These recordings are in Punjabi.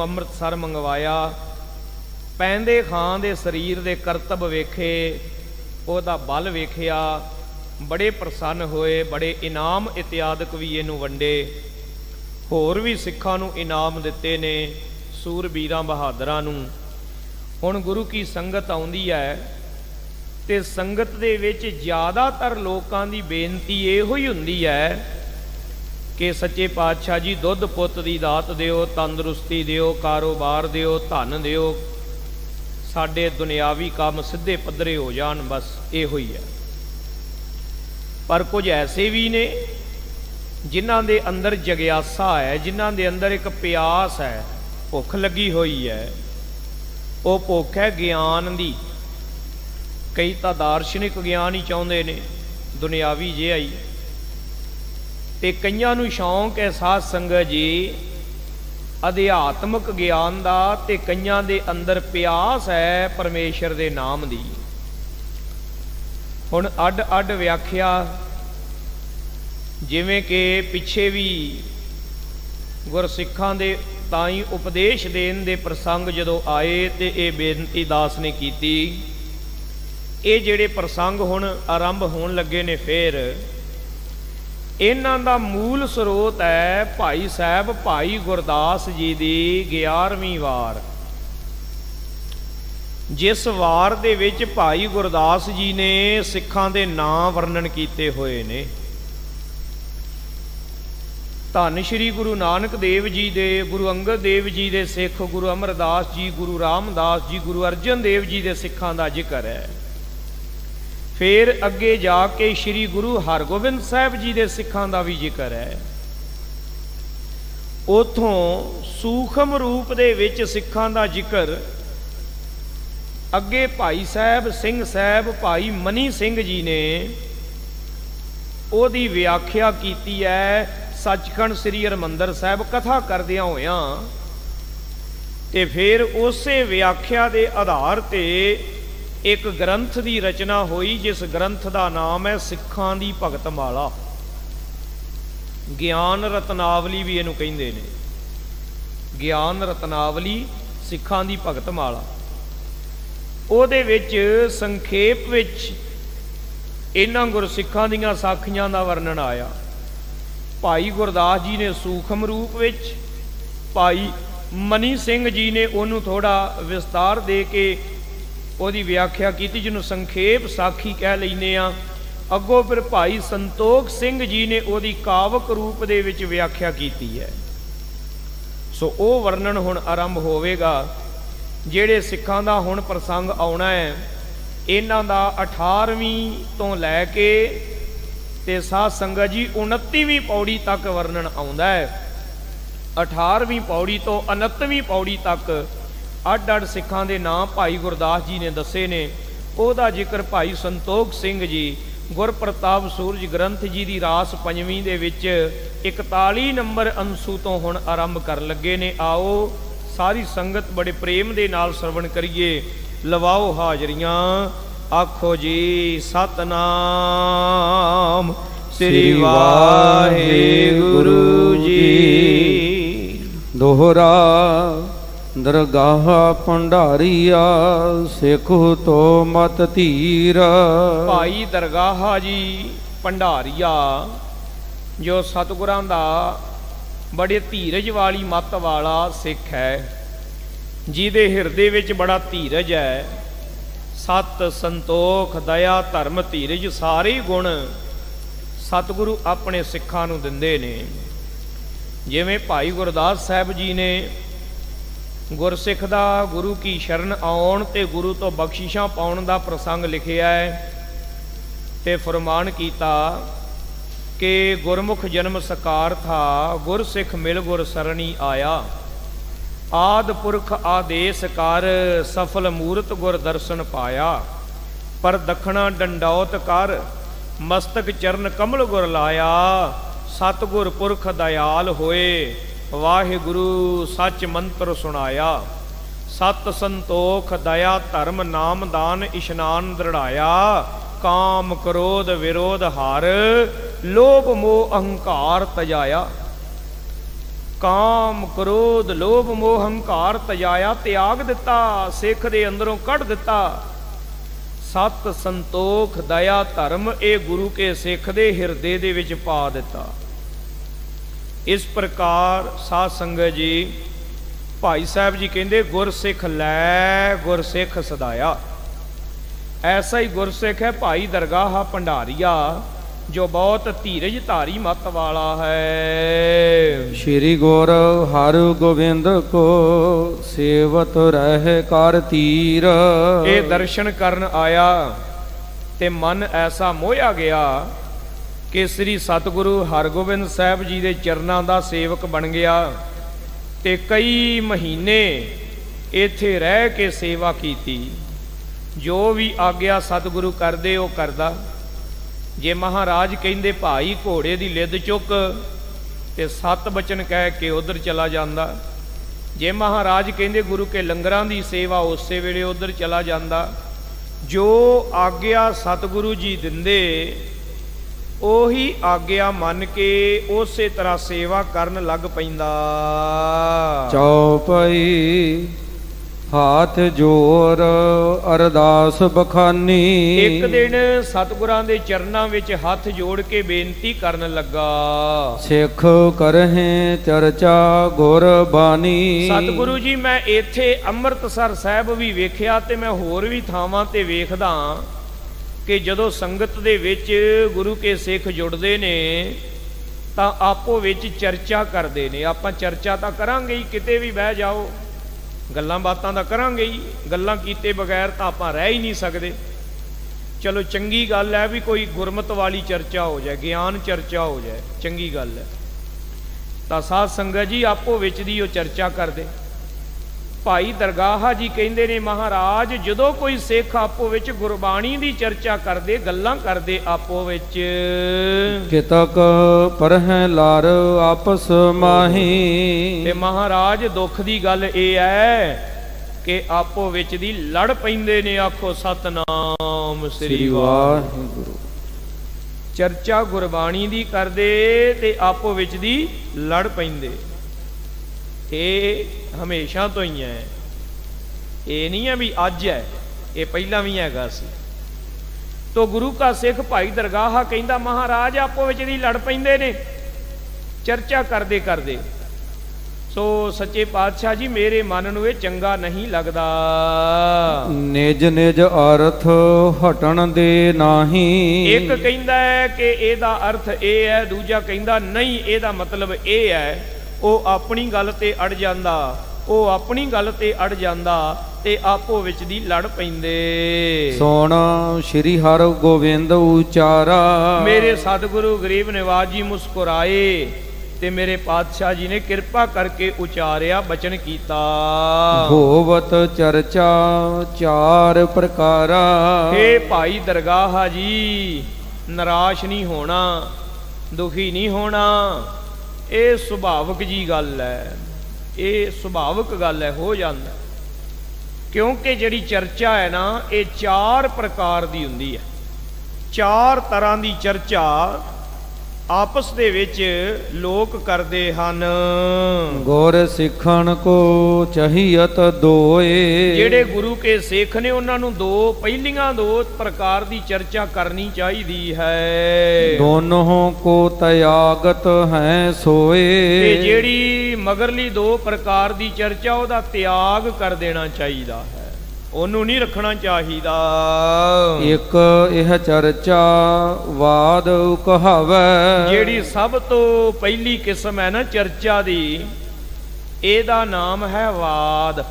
ਅੰਮ੍ਰਿਤਸਰ ਮੰਗਵਾਇਆ। ਪੈਂਦੇ ਖਾਂ ਦੇ ਸਰੀਰ ਦੇ ਕਰਤਬ ਵੇਖੇ, ਉਹਦਾ ਬਲ ਵੇਖਿਆ, बड़े प्रसन्न होए। बड़े इनाम इत्यादक भी इनू वंडे, होर भी सिखां नू इनाम दिते ने, सूरबीरां बहादरां नू। हुण गुरु की संगत आउंदी है ते संगत दे विच ज़्यादातर लोकां दी बेनती इहो ही हुंदी है कि सच्चे पातशाह जी दुध पुत दी दात दिओ, तंदुरुस्ती दिओ, कारोबार दिओ, धन दिओ, साडे दुनियावी काम सिद्धे पद्धरे हो जाण, बस इहो ही है। पर कुछ ऐसे भी ने जिन्हां दे अंदर जग्यासा है, जिन्हां दे अंदर एक प्यास है, भुख लगी हुई है। वो भुख है ज्ञान दी। कई तो दार्शनिक ज्ञान ही चाहते ने, दुनियावी जिहा ही, ते कईयां नूं शौक है साध संगत जी अध्यात्मक ज्ञान दा, ते कईयां दे अंदर प्यास है परमेश्वर दे नाम दी। हुण अड अड व्याख्या, जिवें कि पिछे भी गुरसिखां दे ताई उपदेश देण दे प्रसंग जदों आए ते ये बेनती दास ने कीती। ये जिहड़े प्रसंग हुण आरंभ होण लगे ने, फिर इन्हां दा मूल स्रोत है भाई साहब भाई गुरदास जी दी 11वीं वार। जिस वार दे विच भाई गुरदास जी ने सिखां दे नाम वर्णन कीते हुए ने। धन श्री गुरु नानक देव जी दे, गुरु अंगद देव जी दे सिख, गुरु अमरदास जी, गुरु रामदास जी, गुरु अर्जन देव जी दे सिखां दा जिक्र है। फिर अगे जाके श्री गुरु हरगोबिंद साहब जी दे सिखां दा भी जिक्र है। उथों सूखम रूप दे विच सिखां दा जिक्र अगे भाई साहब सिंह साहब भाई मनी सिंह जी ने ओदी व्याख्या कीती है सचखंड श्री हरमंदर साहब कथा करदियां होयां। ते फिर उसे व्याख्या दे आधार ते एक ग्रंथ की रचना हुई, जिस ग्रंथ का नाम है सिखां दी भगतमाला। ज्ञान रत्नावली भी इहनूं कहिंदे ने, ज्ञान रत्नावली सिखां दी भगतमाला। ਉਹਦੇ ਵਿੱਚ ਸੰਖੇਪ ਵਿੱਚ ਇਹਨਾਂ ਗੁਰਸਿੱਖਾਂ ਦੀਆਂ ਸਾਖੀਆਂ ਦਾ ਵਰਣਨ ਆਇਆ। ਭਾਈ ਗੁਰਦਾਸ ਜੀ ਨੇ ਸੂਖਮ ਰੂਪ ਵਿੱਚ, ਭਾਈ ਮਨੀ ਸਿੰਘ ਜੀ ਨੇ ਉਹਨੂੰ ਥੋੜਾ ਵਿਸਤਾਰ ਦੇ ਕੇ ਉਹਦੀ ਵਿਆਖਿਆ ਕੀਤੀ, ਜਿਹਨੂੰ ਸੰਖੇਪ ਸਾਖੀ ਕਹਿ ਲੈਂਦੇ ਆ। ਅੱਗੋਂ ਫਿਰ ਭਾਈ ਸੰਤੋਖ ਸਿੰਘ ਜੀ ਨੇ ਉਹਦੀ ਕਾਵਕ ਰੂਪ ਦੇ ਵਿੱਚ ਵਿਆਖਿਆ ਕੀਤੀ ਹੈ। ਸੋ ਉਹ ਵਰਣਨ ਹੁਣ ਆਰੰਭ ਹੋਵੇਗਾ। ਜਿਹੜੇ ਸਿੱਖਾਂ ਦਾ ਹੁਣ ਪ੍ਰਸੰਗ ਆਉਣਾ ਹੈ, ਇਹਨਾਂ ਦਾ 18ਵੀਂ ਤੋਂ ਲੈ ਕੇ ਤੇ ਸਾਧ ਸੰਗਤ ਜੀ 29ਵੀਂ ਪੌੜੀ ਤੱਕ ਵਰਣਨ ਆਉਂਦਾ ਹੈ। 18ਵੀਂ ਪੌੜੀ ਤੋਂ 29ਵੀਂ ਪੌੜੀ ਤੱਕ ਅੱਡ ਅੱਡ ਸਿੱਖਾਂ ਦੇ ਨਾਮ ਭਾਈ ਗੁਰਦਾਸ ਜੀ ਨੇ ਦੱਸੇ ਨੇ। ਉਹਦਾ ਜ਼ਿਕਰ ਭਾਈ ਸੰਤੋਖ ਸਿੰਘ ਜੀ ਗੁਰਪ੍ਰਤਾਪ ਸੂਰਜ ਗ੍ਰੰਥ ਜੀ ਦੀ ਰਾਸ ਪੰਜਵੀਂ ਦੇ ਵਿੱਚ 41 ਨੰਬਰ ਅੰਸੂ ਤੋਂ ਹੁਣ ਆਰੰਭ ਕਰਨ ਲੱਗੇ ਨੇ। ਆਓ सारी संगत बड़े प्रेम दे नाल श्रवण करिए। लवाओ हाजरियां, आखो जी सतनाम श्री वाहिगुरु जी। दोहरा दरगाह भंडारिया सिखो तो मत धीर। भाई दरगाह जी भंडारिया जो सतगुरां दा बड़े धीरज वाली मत वाला सिख है, जिहदे हिरदे विच बड़ा धीरज है। सत संतोख दया धर्म धीरज सारे गुण सतगुरु अपने सिखां नूं दिंदे ने। जिवें भाई गुरदास साहब जी ने गुरसिख दा गुरु की शरण आउण ते गुरु तो बख्शिशां पाउण दा प्रसंग लिखिआ है ते फरमान कीता कि गुरमुख जन्म सकार था, गुरसिख मिल गुर सरणी आया। आद पुरख आदेश कर, सफल मूरत गुर दर्शन पाया। पर दखना डंडौत कर, मस्तक चरण कमल गुर लाया। सतगुर पुरख दयाल होए, वाहिगुरु सच मंत्र सुनाया। सत संतोख दया धर्म नाम दान इशनान दृढ़ाया। काम क्रोध विरोध हार, लोभ मोह अहंकार तजाया। ਕਾਮ ਕ੍ਰੋਧ ਲੋਭ ਮੋਹ ਹੰਕਾਰ ਤਜਾਇਆ ਤਿਆਗ ਦਿੱਤਾ, ਸਿੱਖ ਦੇ ਅੰਦਰੋਂ ਕੱਢ ਦਿੱਤਾ। ਸਤ ਸੰਤੋਖ ਦਇਆ ਧਰਮ ਇਹ ਗੁਰੂ ਕੇ ਸਿੱਖ ਦੇ ਹਿਰਦੇ ਦੇ ਵਿੱਚ ਪਾ ਦਿੱਤਾ। ਇਸ ਪ੍ਰਕਾਰ ਸਾਧ ਸੰਗਤ ਜੀ ਭਾਈ ਸਾਹਿਬ ਜੀ ਕਹਿੰਦੇ ਗੁਰਸਿੱਖ ਲੈ ਗੁਰਸਿੱਖ ਸਦਾਇਆ। ਐਸਾ ਹੀ ਗੁਰਸਿੱਖ ਹੈ ਭਾਈ ਦਰਗਾਹ ਭੰਡਾਰੀਆ ਜੋ ਬਹੁਤ ਧੀਰਜ ਧਾਰੀ ਮਤ ਵਾਲਾ ਹੈ। ਸ਼੍ਰੀ ਗੁਰ ਹਰਿ ਗੋਬਿੰਦ ਕੋ ਸੇਵਤ ਰਹਿ ਕਰ ਤੀਰ। ਇਹ ਦਰਸ਼ਨ ਕਰਨ ਆਇਆ ਤੇ ਮਨ ਐਸਾ ਮੋਹਿਆ ਗਿਆ ਕਿ ਸ੍ਰੀ ਸਤਿਗੁਰੂ ਹਰਗੋਬਿੰਦ ਸਾਹਿਬ ਜੀ ਦੇ ਚਰਨਾਂ ਦਾ ਸੇਵਕ ਬਣ ਗਿਆ ਤੇ ਕਈ ਮਹੀਨੇ ਇੱਥੇ ਰਹਿ ਕੇ ਸੇਵਾ ਕੀਤੀ। ਜੋ ਵੀ ਆਗਿਆ ਸਤਿਗੁਰੂ ਕਰਦੇ ਉਹ ਕਰਦਾ। ਜੇ ਮਹਾਰਾਜ ਕਹਿੰਦੇ ਭਾਈ ਘੋੜੇ ਦੀ ਲਿੱਦ ਚੁੱਕ ਤੇ 7 ਬਚਨ ਕਹਿ ਕੇ ਉਧਰ ਚਲਾ ਜਾਂਦਾ। ਜੇ ਮਹਾਰਾਜ ਕਹਿੰਦੇ ਗੁਰੂ ਕੇ ਲੰਗਰਾਂ ਦੀ ਸੇਵਾ ਉਸੇ ਵੇਲੇ ਉਧਰ ਚਲਾ ਜਾਂਦਾ। ਜੋ ਆਗਿਆ ਸਤਿਗੁਰੂ ਜੀ ਦਿੰਦੇ ਉਹੀ ਆਗਿਆ ਮੰਨ ਕੇ ਉਸੇ ਤਰ੍ਹਾਂ ਸੇਵਾ ਕਰਨ ਲੱਗ ਪੈਂਦਾ। ਚੌਪਈ ਹਾਥ ਜੋਰ ਅਰਦਾਸ ਬਖਾਨੀ। ਇੱਕ ਦਿਨ ਸਤਿਗੁਰਾਂ ਦੇ ਚਰਨਾਂ ਵਿੱਚ ਹੱਥ ਜੋੜ ਕੇ ਬੇਨਤੀ ਕਰਨ ਲੱਗਾ। ਸਿੱਖ ਕਰਹਿ ਚਰਚਾ ਗੁਰ ਬਾਣੀ। ਸਤਿਗੁਰੂ ਜੀ ਮੈਂ ਇੱਥੇ ਅੰਮ੍ਰਿਤਸਰ ਸਾਹਿਬ ਵੀ ਵੇਖਿਆ ਤੇ ਮੈਂ ਹੋਰ ਵੀ ਥਾਵਾਂ ਤੇ ਵੇਖਦਾ ਕਿ ਜਦੋਂ ਸੰਗਤ ਦੇ ਵਿੱਚ ਗੁਰੂ ਕੇ ਸਿੱਖ ਜੁੜਦੇ ਨੇ ਤਾਂ ਆਪੋ ਵਿੱਚ ਚਰਚਾ ਕਰਦੇ ਨੇ। ਆਪਾਂ ਚਰਚਾ ਤਾਂ ਕਰਾਂਗੇ ਹੀ, ਕਿਤੇ ਵੀ ਬਹਿ ਜਾਓ ਗੱਲਾਂ ਬਾਤਾਂ ਤਾਂ ਕਰਾਂਗੇ ਹੀ। ਗੱਲਾਂ ਕੀਤੇ ਬਗੈਰ ਤਾਂ ਆਪਾਂ ਰਹਿ ਹੀ ਨਹੀਂ ਸਕਦੇ। ਚਲੋ ਚੰਗੀ ਗੱਲ ਹੈ ਵੀ ਕੋਈ ਗੁਰਮਤ ਵਾਲੀ ਚਰਚਾ ਹੋ ਜਾਏ, ਗਿਆਨ ਚਰਚਾ ਹੋ ਜਾਏ, ਚੰਗੀ ਗੱਲ ਹੈ। ਤਾਂ ਸਾਧ ਸੰਗਤ ਜੀ ਆਪੋ ਵਿੱਚ ਦੀ ਉਹ ਚਰਚਾ ਕਰਦੇ। ਭਾਈ ਦਰਗਾਹ ਜੀ ਕਹਿੰਦੇ ਨੇ ਮਹਾਰਾਜ ਜਦੋਂ ਕੋਈ ਸਿੱਖ ਆਪੋ ਵਿੱਚ ਗੁਰਬਾਣੀ ਦੀ ਚਰਚਾ ਕਰਦੇ, ਗੱਲਾਂ ਕਰਦੇ ਆਪੋ ਵਿੱਚ, ਕਿਤਕ ਪਰਹਿ ਲਾਰ ਆਪਸ ਮਾਹੀ। ਤੇ ਮਹਾਰਾਜ ਦੁੱਖ ਦੀ ਗੱਲ ਇਹ ਹੈ ਕਿ ਆਪੋ ਵਿੱਚ ਦੀ ਲੜ ਪੈਂਦੇ ਨੇ। ਆਖੋ ਸਤਨਾਮ ਸ੍ਰੀ ਵਾਹਿਗੁਰੂ। ਚਰਚਾ ਗੁਰਬਾਣੀ ਦੀ ਕਰਦੇ ਤੇ ਆਪੋ ਵਿੱਚ ਦੀ ਲੜ ਪੈਂਦੇ। ਇਹ ਹਮੇਸ਼ਾ ਤੋਂ ਹੀ ਹੈ, ਇਹ ਨਹੀਂ ਹੈ ਵੀ ਅੱਜ ਹੈ, ਇਹ ਪਹਿਲਾਂ ਵੀ ਹੈਗਾ ਸੀ। ਤੋ ਗੁਰੂ ਕਾ ਸਿੱਖ ਭਾਈ ਦਰਗਾਹ ਕਹਿੰਦਾ ਮਹਾਰਾਜ ਆਪੋ ਵਿੱਚ ਦੀ ਲੜ ਪੈਂਦੇ ਨੇ ਚਰਚਾ ਕਰਦੇ ਕਰਦੇ। ਸੋ ਸੱਚੇ ਪਾਤਸ਼ਾਹ ਜੀ ਮੇਰੇ ਮਨ ਨੂੰ ਇਹ ਚੰਗਾ ਨਹੀਂ ਲੱਗਦਾ। ਨਿਜ ਨਿਜ ਅਰਥ ਹਟਣ ਦੇ ਨਾਹੀ। ਇੱਕ ਕਹਿੰਦਾ ਹੈ ਕਿ ਇਹਦਾ ਅਰਥ ਇਹ ਹੈ, ਦੂਜਾ ਕਹਿੰਦਾ ਨਹੀਂ ਇਹਦਾ ਮਤਲਬ ਇਹ ਹੈ। ਉਹ ਆਪਣੀ ਗੱਲ ਤੇ ਅੜ ਜਾਂਦਾ, ਉਹ ਆਪਣੀ ਗੱਲ ਤੇ ਅੜ ਜਾਂਦਾ ਤੇ ਆਪੋ ਵਿੱਚ ਦੀ ਲੜ ਪੈਂਦੇ। ਸੁਣ ਸ਼੍ਰੀ ਹਰਿ ਗੋਬਿੰਦ ਉਚਾਰਾ। ਮੇਰੇ ਸਤਿਗੁਰੂ ਗਰੀਬ ਨਿਵਾਜ ਜੀ ਮੁਸਕਰਾਏ ਤੇ ਮੇਰੇ ਪਾਤਸ਼ਾਹ ਜੀ ਨੇ ਕਿਰਪਾ ਕਰਕੇ ਉਚਾਰਿਆ, ਬਚਨ ਕੀਤਾ। ਹੋਵਤ ਚਰਚਾ ਚਾਰ ਪ੍ਰਕਾਰਾ। ਹੇ ਭਾਈ ਦਰਗਾਹ ਜੀ ਨਿਰਾਸ਼ ਨਹੀਂ ਹੋਣਾ, ਦੁਖੀ ਨਹੀਂ ਹੋਣਾ। ਇਹ ਸੁਭਾਵਿਕ ਜੀ ਗੱਲ ਹੈ, ਇਹ ਸੁਭਾਵਿਕ ਗੱਲ ਹੈ, ਹੋ ਜਾਂਦਾ। ਕਿਉਂਕਿ ਜਿਹੜੀ ਚਰਚਾ ਹੈ ਨਾ ਇਹ 4 ਪ੍ਰਕਾਰ ਦੀ ਹੁੰਦੀ ਹੈ। 4 ਤਰ੍ਹਾਂ ਦੀ ਚਰਚਾ ਆਪਸ ਦੇ ਵਿੱਚ ਲੋਕ ਕਰਦੇ ਹਨ। ਗੁਰ ਸਿੱਖਣ ਕੋ ਚਾਹੀਅਤ ਦੋਏ। ਜਿਹੜੇ ਗੁਰੂ ਕੇ ਸਿੱਖ ਨੇ ਉਹਨਾਂ ਨੂੰ ਪਹਿਲੀਆਂ 2 ਪ੍ਰਕਾਰ ਦੀ ਚਰਚਾ ਕਰਨੀ ਚਾਹੀਦੀ ਹੈ। ਦੋਨੋਂ ਕੋ ਤਿਆਗਤ ਹੈ ਸੋਏ। ਤੇ ਜਿਹੜੀ ਮਗਰਲੀ 2 ਪ੍ਰਕਾਰ ਦੀ ਚਰਚਾ ਉਹਦਾ ਤਿਆਗ ਕਰ ਦੇਣਾ ਚਾਹੀਦਾ ਹੈ, ਉਹਨੂੰ ਨਹੀਂ ਰੱਖਣਾ ਚਾਹੀਦਾ। ਇੱਕ ਇਹ ਚਰਚਾ ਵਾਦ ਕਹਾਵੇ। ਜਿਹੜੀ ਸਭ ਤੋਂ ਪਹਿਲੀ ਕਿਸਮ ਹੈ ਨਾ ਚਰਚਾ ਦੀ, ਇਹਦਾ ਨਾਮ ਹੈ ਵਾਦ।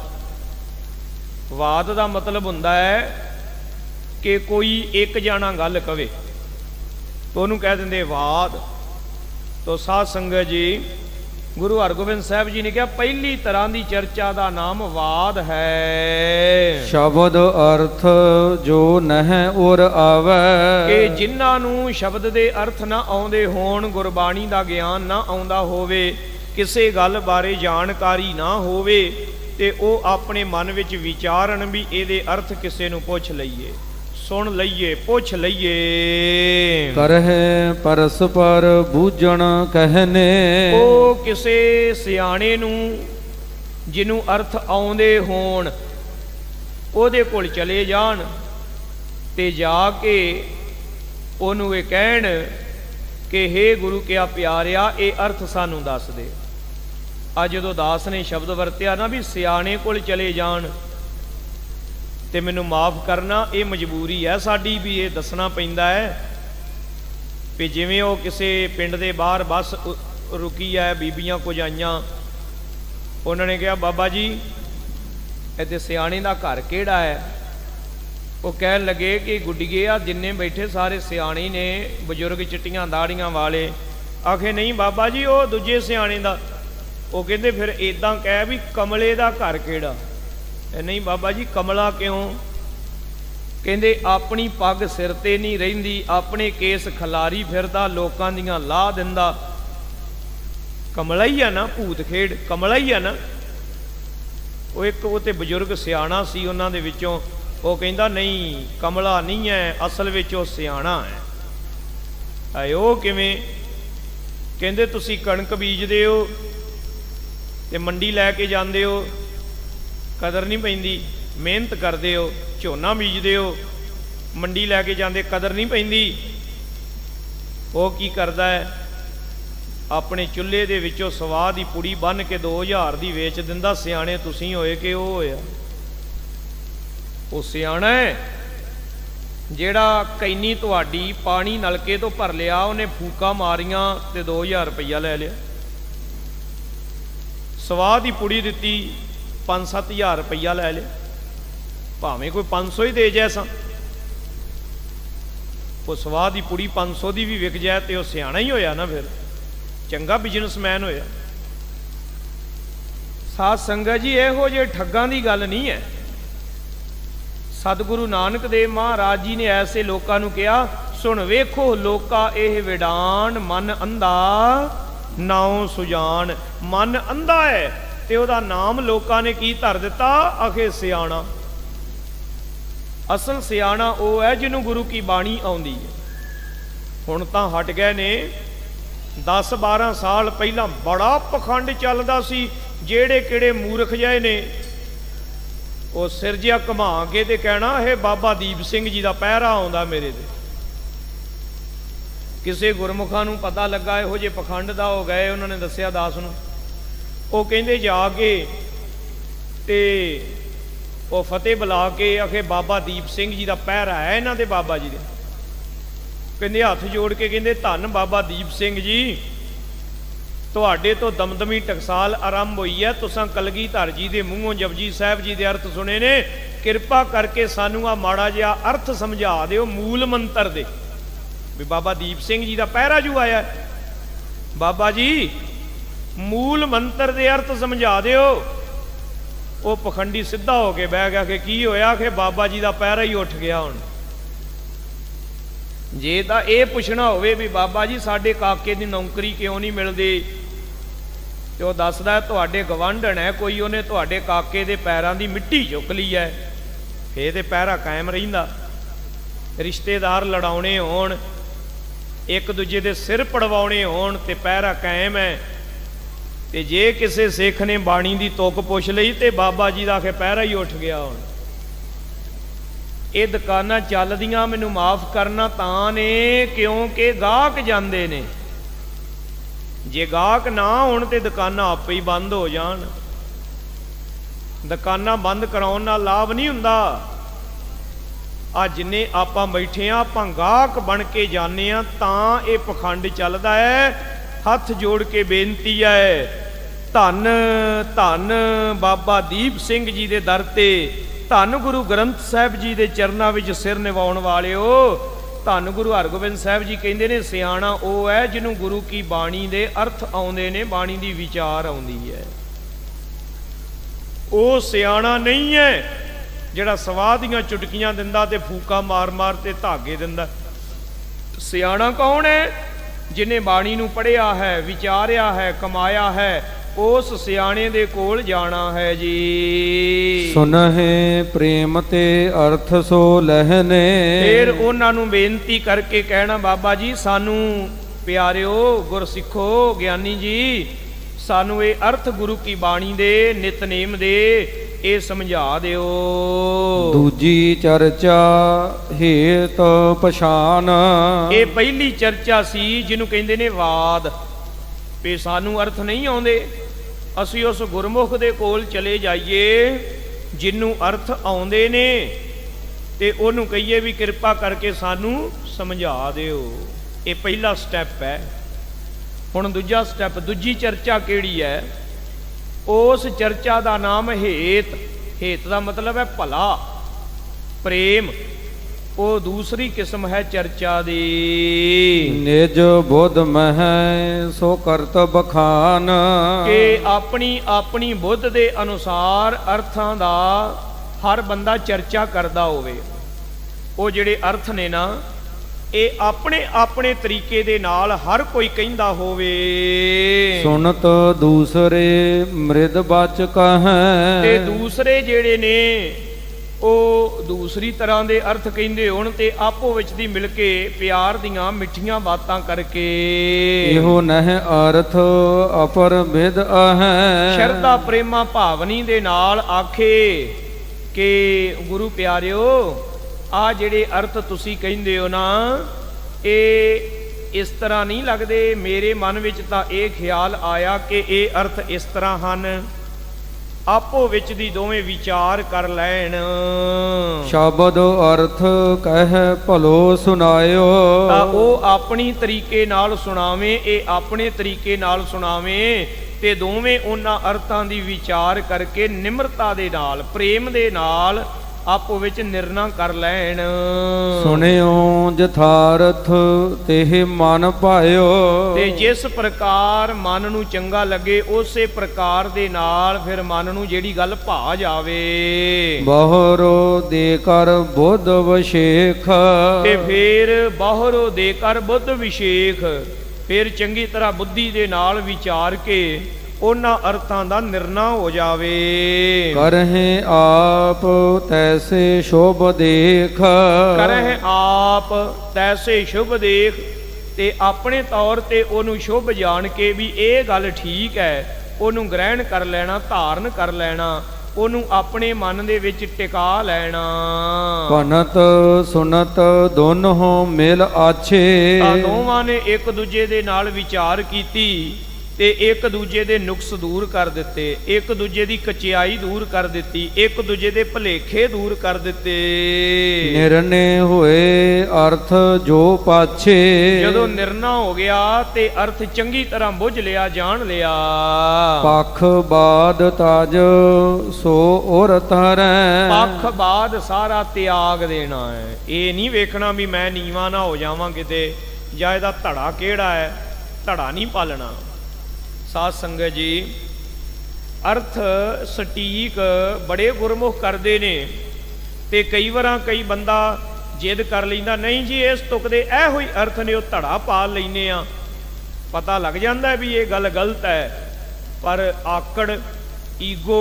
ਵਾਦ ਦਾ ਮਤਲਬ ਹੁੰਦਾ ਹੈ ਕਿ ਕੋਈ ਇੱਕ ਜਾਣਾ ਗੱਲ ਕਵੇ ਤਾਂ ਉਹਨੂੰ ਕਹਿ ਦਿੰਦੇ ਵਾਦ। ਤੋ ਸਾਧ ਸੰਗਤ ਜੀ ਗੁਰੂ ਹਰਗੋਬਿੰਦ ਸਾਹਿਬ ਜੀ ਨੇ ਕਿਹਾ ਪਹਿਲੀ ਤਰ੍ਹਾਂ ਦੀ ਚਰਚਾ ਦਾ ਨਾਮ ਵਾਦ ਹੈ। ਸ਼ਬਦ ਅਰਥ ਜੋ ਨਹਿ ਉਰ ਆਵੇ। ਕਿ ਜਿਨ੍ਹਾਂ ਨੂੰ ਸ਼ਬਦ ਦੇ ਅਰਥ ਨਾ ਆਉਂਦੇ ਹੋਣ, ਗੁਰਬਾਣੀ ਦਾ ਗਿਆਨ ਨਾ ਆਉਂਦਾ ਹੋਵੇ, ਕਿਸੇ ਗੱਲ ਬਾਰੇ ਜਾਣਕਾਰੀ ਨਾ ਹੋਵੇ ਤੇ ਉਹ ਆਪਣੇ ਮਨ ਵਿੱਚ ਵਿਚਾਰਨ ਵੀ ਇਹਦੇ ਅਰਥ ਕਿਸੇ ਨੂੰ ਪੁੱਛ ਲਈਏ। सुन लईए पुछ लईए। करहे परस्पर बूझण कहने। ओ किसे सियाणे नू जिन्हों अर्थ आउंदे होण ओदे कोल चले जाण ते जाके ओनू ये कहण कि हे गुरु क्या प्यारिया ये अर्थ सानू दस दे। अज जो दास ने शब्द वरत्या ना भी सियाणे कोल चले जाण ते मैनू माफ़ करना, ये मजबूरी है साडी भी ये दसना पैंदा है भी जिवें वो किसी पिंड दे बाहर बस रुकी है, बीबियां कुछ आईयां, उन्होंने कहा बाबा जी इत्थे सियाणे दा घर किहड़ा है। वो कह लगे कि गुड्डिए आ जिन्ने बैठे सारे सियाणे ने, बजुर्ग चिट्टियां दाड़ियां वाले। आखे नहीं बाबा जी वो दूजे सियाणे दा। वो कहते फिर इदां कह भी कमले दा घर किहड़ा। नहीं बाबा जी कमला क्यों? कहते अपनी पग सिर ते नहीं रहिंदी, अपने केस खलारी फिरदा, लोकां दियां लाह दिंदा, कमला ही है ना, भूत खेड़ कमला ही है ना। वो एक वो ते बजुर्ग सियाणा सी उन्हां दे विचों, वो कहंदा नहीं कमला नहीं है, असल विच वो सियाणा है। आए वो किवें? कहंदे तुसीं कणक बीजदे हो ते मंडी लैके जांदे हो, कदर नहीं पैंदी, मेहनत करते हो, झोना बीजते हो, मंडी लैके जाते कदर नहीं पैंदी। वो की करता है अपने चुल्हे दे विचों स्वाह दी पुड़ी बन के 2000 दी वेच दिंदा। सियाणे तुसीं होए कि वो होया? वो सियाणा है जेड़ा कैनी तुहाडी पानी नलके तो भर लिया, उन्हें फूका मारियां ते 2000 रुपया लै लिया। स्वाह दी पुड़ी दिती 5-7 हज़ार रुपया लै लिया, भावें कोई 500 ही दे जाए सा। वो स्वाह की पुड़ी 500 की भी विक जाए तो सियाणा ही होया ना, फिर चंगा बिजनेसमैन होया। साध संगत जी इहो जे ठगां की गल नहीं है। सतगुरु नानक देव महाराज जी ने ऐसे लोगों को कहा, सुन वेखो लोका यह विडान, मन अंधा नाउ सुजान। मन अंधा है ते उहदा नाम लोकां ने की धर दिता, आखे सियाणा। असल सियाणा वो है जिन्हों गुरु की बाणी आउंदी है। हुण तां हट गए ने, 10-12 साल पहला बड़ा पखंड चलदा सी। जेड़े किड़े मूर्ख जाए ने वो सिर जिहा घुमा के ते कहना है बाबा दीप सिंह जी का पहरा आउंदा मेरे ते। किसी गुरमुखां नूं पता लगा इहो जे पखंड दा हो गए, उन्होंने दस्सिया दास नूं, वो कहते जाके ते वो फतेह बुला के आखे बाबा दीप सिंह जी का पहरा है इन्हां दे बाबा जी दे। कहते हथ जोड़ के कहते धन बाबा दीप सिंह जी, तुहाडे तो दमदमी टकसाल आरंभ हुई है, तुसां कलगीधर जी के मूँहों जपजी साहब जी के अर्थ सुने ने, कृपा करके सानू आ माड़ा जिहा अर्थ समझा दिओ मूल मंत्र दे भी बाबा दीप सिंह जी का पहरा जू आया। बाबा जी मूल मंत्र दे अर्थ समझा दिओ। वो पखंडी सीधा हो के बह गया कि की होया? कि बाबा जी का पहरा ही उठ गया। हुण जे तां ये पुछना होवे भी बाबा जी साडे काके दी नौकरी क्यों नहीं मिलदी, तो दसदा तुहाडे गवांढण है कोई, उन्हें तुहाडे काके दे पैरां दी मिट्टी चुक ली है, फिर ते पहरा कायम रहिंदा। रिश्तेदार लड़ाउणे होण, एक दूजे दे सिर पड़वाउणे होण ते पहरा कायम है। ते जे किसी सिख ने बाणी की तुक पुछ लई ते बाबा जी का आखे पहरा ही उठ गया। हुण ये दुकानां चलदियां मैनू माफ़ करना तां ने क्योंकि गाहक जांदे ने। जे गाहक ना होण ते दुकानां आपे ही बंद हो जाण। दुकानां बंद कराउण नाल लाभ नहीं हुंदा। आ जिन्ने आपां बैठे आ आपां गाहक बन के जाने आ तां ये पखंड चलदा है। हथ जोड़ के बेनती है, धन धन बाबा दीप सिंह जी के दर ते, धन गुरु ग्रंथ साहब जी के चरणों में सिर निवाउण वाले हो। धन गुरु हरगोबिंद साहब जी कहते हैं सियाणा वो है जिन्हों गुरु की बाणी के अर्थ आउंदे ने, बाणी की विचार आउंदी है। वो सियाणा नहीं है जिहड़ा सवाह दियां चुटकियां दिंदा ते फूका मार मार ते धागे दिंदा। सियाणा कौन है? जिन्हें बाणी नूं पढ़िया है, विचारिया है, कमाया है, ਉਸ ਸਿਆਣੇ ਦੇ ਕੋਲ ਜਾਣਾ ਹੈ ਜੀ। ਸੁਨਹਿ ਪ੍ਰੇਮ ਤੇ ਅਰਥ ਸੋ ਲਹਿਨੇ। ਫਿਰ ਉਹਨਾਂ ਨੂੰ ਬੇਨਤੀ ਕਰਕੇ ਕਹਿਣਾ, ਬਾਬਾ ਜੀ ਸਾਨੂੰ ਪਿਆਰਿਓ, ਗੁਰਸਿੱਖੋ, ਗਿਆਨੀ ਜੀ, ਸਾਨੂੰ ਇਹ ਅਰਥ ਗੁਰੂ ਕੀ ਬਾਣੀ ਦੇ, ਨਿਤਨੇਮ ਦੇ ਇਹ ਸਮਝਾ ਦਿਓ। ਦੂਜੀ ਚਰਚਾ ਹੇਤ ਪਛਾਨ। ਇਹ ਪਹਿਲੀ ਚਰਚਾ ਸੀ ਜਿਹਨੂੰ ਕਹਿੰਦੇ ਨੇ ਵਾਦ, ਵੀ ਸਾਨੂੰ ਅਰਥ ਨਹੀਂ ਆਉਂਦੇ, ਅਸੀਂ ਉਸ ਗੁਰਮੁਖ ਦੇ ਕੋਲ ਚਲੇ ਜਾਈਏ ਜਿਹਨੂੰ ਅਰਥ ਆਉਂਦੇ ਨੇ ਤੇ ਉਹਨੂੰ ਕਹੀਏ ਵੀ ਕਿਰਪਾ ਕਰਕੇ ਸਾਨੂੰ ਸਮਝਾ ਦਿਓ। ਇਹ ਪਹਿਲਾ ਸਟੈਪ ਹੈ। ਹੁਣ ਦੂਜਾ ਸਟੈਪ, ਦੂਜੀ ਚਰਚਾ ਕਿਹੜੀ ਹੈ? ਉਸ ਚਰਚਾ ਦਾ ਨਾਮ ਹੇਤ। ਹੇਤ ਦਾ ਮਤਲਬ ਹੈ ਭਲਾ, ਪ੍ਰੇਮ। ਉਹ ਦੂਸਰੀ ਕਿਸਮ ਹੈ ਚਰਚਾ ਦੀ। ਨਿਜ ਬੁੱਧ ਮਹਿ ਸੋ ਕਰਤ ਬਖਾਨ। ਕਿ ਆਪਣੀ ਆਪਣੀ ਬੁੱਧ ਦੇ ਅਨੁਸਾਰ ਅਰਥਾਂ ਦਾ ਹਰ ਬੰਦਾ ਚਰਚਾ ਕਰਦਾ ਹੋਵੇ। ਉਹ ਜਿਹੜੇ ਅਰਥ ਨੇ ਨਾ, ਇਹ ਆਪਣੇ ਆਪਣੇ ਤਰੀਕੇ ਦੇ ਨਾਲ ਹਰ ਕੋਈ ਕਹਿੰਦਾ ਹੋਵੇ। ਸੁਨਤ ਦੂਸਰੇ ਮ੍ਰਿਦ ਬਚ ਕਹੈ। ਤੇ ਦੂਸਰੇ ਜਿਹੜੇ ਨੇ ਉਹ ਦੂਸਰੀ ਤਰ੍ਹਾਂ ਦੇ ਅਰਥ ਕਹਿੰਦੇ ਹੋਣ ਤੇ ਆਪੋ ਵਿੱਚ ਦੀ ਮਿਲ ਕੇ ਪਿਆਰ ਦੀਆਂ ਮਿੱਠੀਆਂ ਬਾਤਾਂ ਕਰਕੇ। ਇਹੋ ਨਹਿ ਅਰਥ ਅਪਰ ਵਿਦ ਅਹੈ। ਸ਼ਰਧਾ ਪ੍ਰੇਮਾ ਭਾਵਨੀ ਦੇ ਨਾਲ ਆਖੇ ਕਿ ਗੁਰੂ ਪਿਆਰਿਓ, ਆ ਜਿਹੜੇ ਅਰਥ ਤੁਸੀਂ ਕਹਿੰਦੇ ਹੋ ਨਾ, ਇਹ ਇਸ ਤਰ੍ਹਾਂ ਨਹੀਂ ਲੱਗਦੇ। ਮੇਰੇ ਮਨ ਵਿੱਚ ਤਾਂ ਇਹ ਖਿਆਲ ਆਇਆ ਕਿ ਇਹ ਅਰਥ ਇਸ ਤਰ੍ਹਾਂ ਹਨ। ਆਪੋ ਵਿੱਚ ਦੀ ਦੋਵੇਂ ਵਿਚਾਰ ਕਰ ਲੈਣ। ਸ਼ਬਦ ਅਰਥ ਕਹਿ ਭਲੋ ਸੁਨਾਇਓ। ਤਾਂ ਉਹ ਆਪਣੀ ਤਰੀਕੇ ਨਾਲ ਸੁਣਾਵੇ, ਇਹ ਆਪਣੇ ਤਰੀਕੇ ਨਾਲ ਸੁਣਾਵੇ, ਤੇ ਦੋਵੇਂ ਉਹਨਾਂ ਅਰਥਾਂ ਦੀ ਵਿਚਾਰ ਕਰਕੇ ਨਿਮਰਤਾ ਦੇ ਨਾਲ, ਪ੍ਰੇਮ ਦੇ ਨਾਲ ਆਪੋ ਵਿੱਚ ਨਿਰਣਾ ਕਰ ਲੈਣ। ਸੁਣਿਓ ਜਥਾਰਥ ਤੇ ਮਨ ਭਾਇਓ। ਤੇ ਜਿਸ ਪ੍ਰਕਾਰ ਮਨ ਨੂੰ ਚੰਗਾ ਲੱਗੇ ਉਸੇ ਪ੍ਰਕਾਰ ਦੇ ਨਾਲ ਫਿਰ ਮਨ ਨੂੰ ਜਿਹੜੀ ਗੱਲ ਭਾ ਜਾਵੇ। ਬਹੁਰੋ ਦੇ ਕਰ ਬੁੱਧ ਵਿਸ਼ੇਖ। ਤੇ ਫਿਰ ਬਹੁਰੋ ਦੇ ਕਰ ਬੁੱਧ ਵਿਸ਼ੇਖ, ਫਿਰ ਚੰਗੀ ਤਰ੍ਹਾਂ ਬੁੱਧੀ ਦੇ ਨਾਲ ਵਿਚਾਰ ਕੇ ਉਹਨਾਂ ਅਰਥਾਂ ਦਾ ਨਿਰਣਾ ਹੋ ਜਾਵੇ। ਕਰਹਿ ਆਪ ਤੈਸੇ ਸ਼ੋਭ ਦੇਖ। ਕਰਹਿ ਆਪ ਤੈਸੇ ਸ਼ੁਭ ਦੇਖ। ਤੇ ਆਪਣੇ ਤੌਰ ਤੇ ਉਹਨੂੰ ਸ਼ੁਭ ਜਾਣ ਕੇ ਵੀ ਇਹ ਗੱਲ ਠੀਕ ਹੈ, ਉਹਨੂੰ ਗ੍ਰਹਿਣ ਕਰ ਲੈਣਾ, ਧਾਰਨ ਕਰ ਲੈਣਾ, ਉਹਨੂੰ ਆਪਣੇ ਮਨ ਦੇ ਵਿੱਚ ਟਿਕਾ ਲੈਣਾ। ਭਨਤ ਸੁਨਤ ਦੋਨੋਂ ਮਿਲ ਆਛੇ। ਤਾਂ ਦੋਵਾਂ ਨੇ ਇੱਕ ਦੂਜੇ ਦੇ ਨਾਲ ਵਿਚਾਰ ਕੀਤੀ ਤੇ ਇੱਕ ਦੂਜੇ ਦੇ ਨੁਕਸ ਦੂਰ ਕਰ ਦਿੱਤੇ, ਇੱਕ ਦੂਜੇ ਦੀ ਕਚਿਆਈ ਦੂਰ ਕਰ ਦਿੱਤੀ, ਇੱਕ ਦੂਜੇ ਦੇ ਭੁਲੇਖੇ ਦੂਰ ਕਰ ਦਿੱਤੇ। ਨਿਰਣੇ ਹੋਏ ਅਰਥ ਜੋ ਪਾਛੇ। ਜਦੋਂ ਨਿਰਣਾ ਹੋ ਗਿਆ ਤੇ ਅਰਥ ਚੰਗੀ ਤਰ੍ਹਾਂ ਬੁੱਝ ਲਿਆ, ਜਾਣ ਲਿਆ। ਪੱਖ ਬਾਦ ਤਜ ਸੋ ਔਰ ਤਰੈ। ਪੱਖ ਬਾਦ ਸਾਰਾ ਤਿਆਗ ਦੇਣਾ ਹੈ। ਇਹ ਨਹੀਂ ਵੇਖਣਾ ਵੀ ਮੈਂ ਨੀਵਾਂ ਨਾ ਹੋ ਜਾਵਾਂ ਕਿਤੇ, ਜਾਂ ਇਹਦਾ ਧੜਾ ਕਿਹੜਾ ਹੈ, ਧੜਾ ਨਹੀਂ ਪਾਲਣਾ। ਸਾਧ ਸੰਗਤ ਜੀ, ਅਰਥ ਸਟੀਕ ਬੜੇ ਗੁਰਮੁਖ ਕਰਦੇ ਨੇ ਤੇ ਕਈ ਵਾਰਾਂ ਕਈ ਬੰਦਾ ਜਿੱਦ ਕਰ ਲੈਂਦਾ, ਨਹੀਂ ਜੀ ਇਸ ਤੁਕ ਦੇ ਇਹੋ ਹੀ ਅਰਥ ਨੇ, ਉਹ ਧੜਾ ਪਾ ਲੈਨੇ ਆ। ਪਤਾ ਲੱਗ ਜਾਂਦਾ ਵੀ ਇਹ ਗੱਲ ਗਲਤ ਹੈ, ਪਰ ਆਕੜ, ਈਗੋ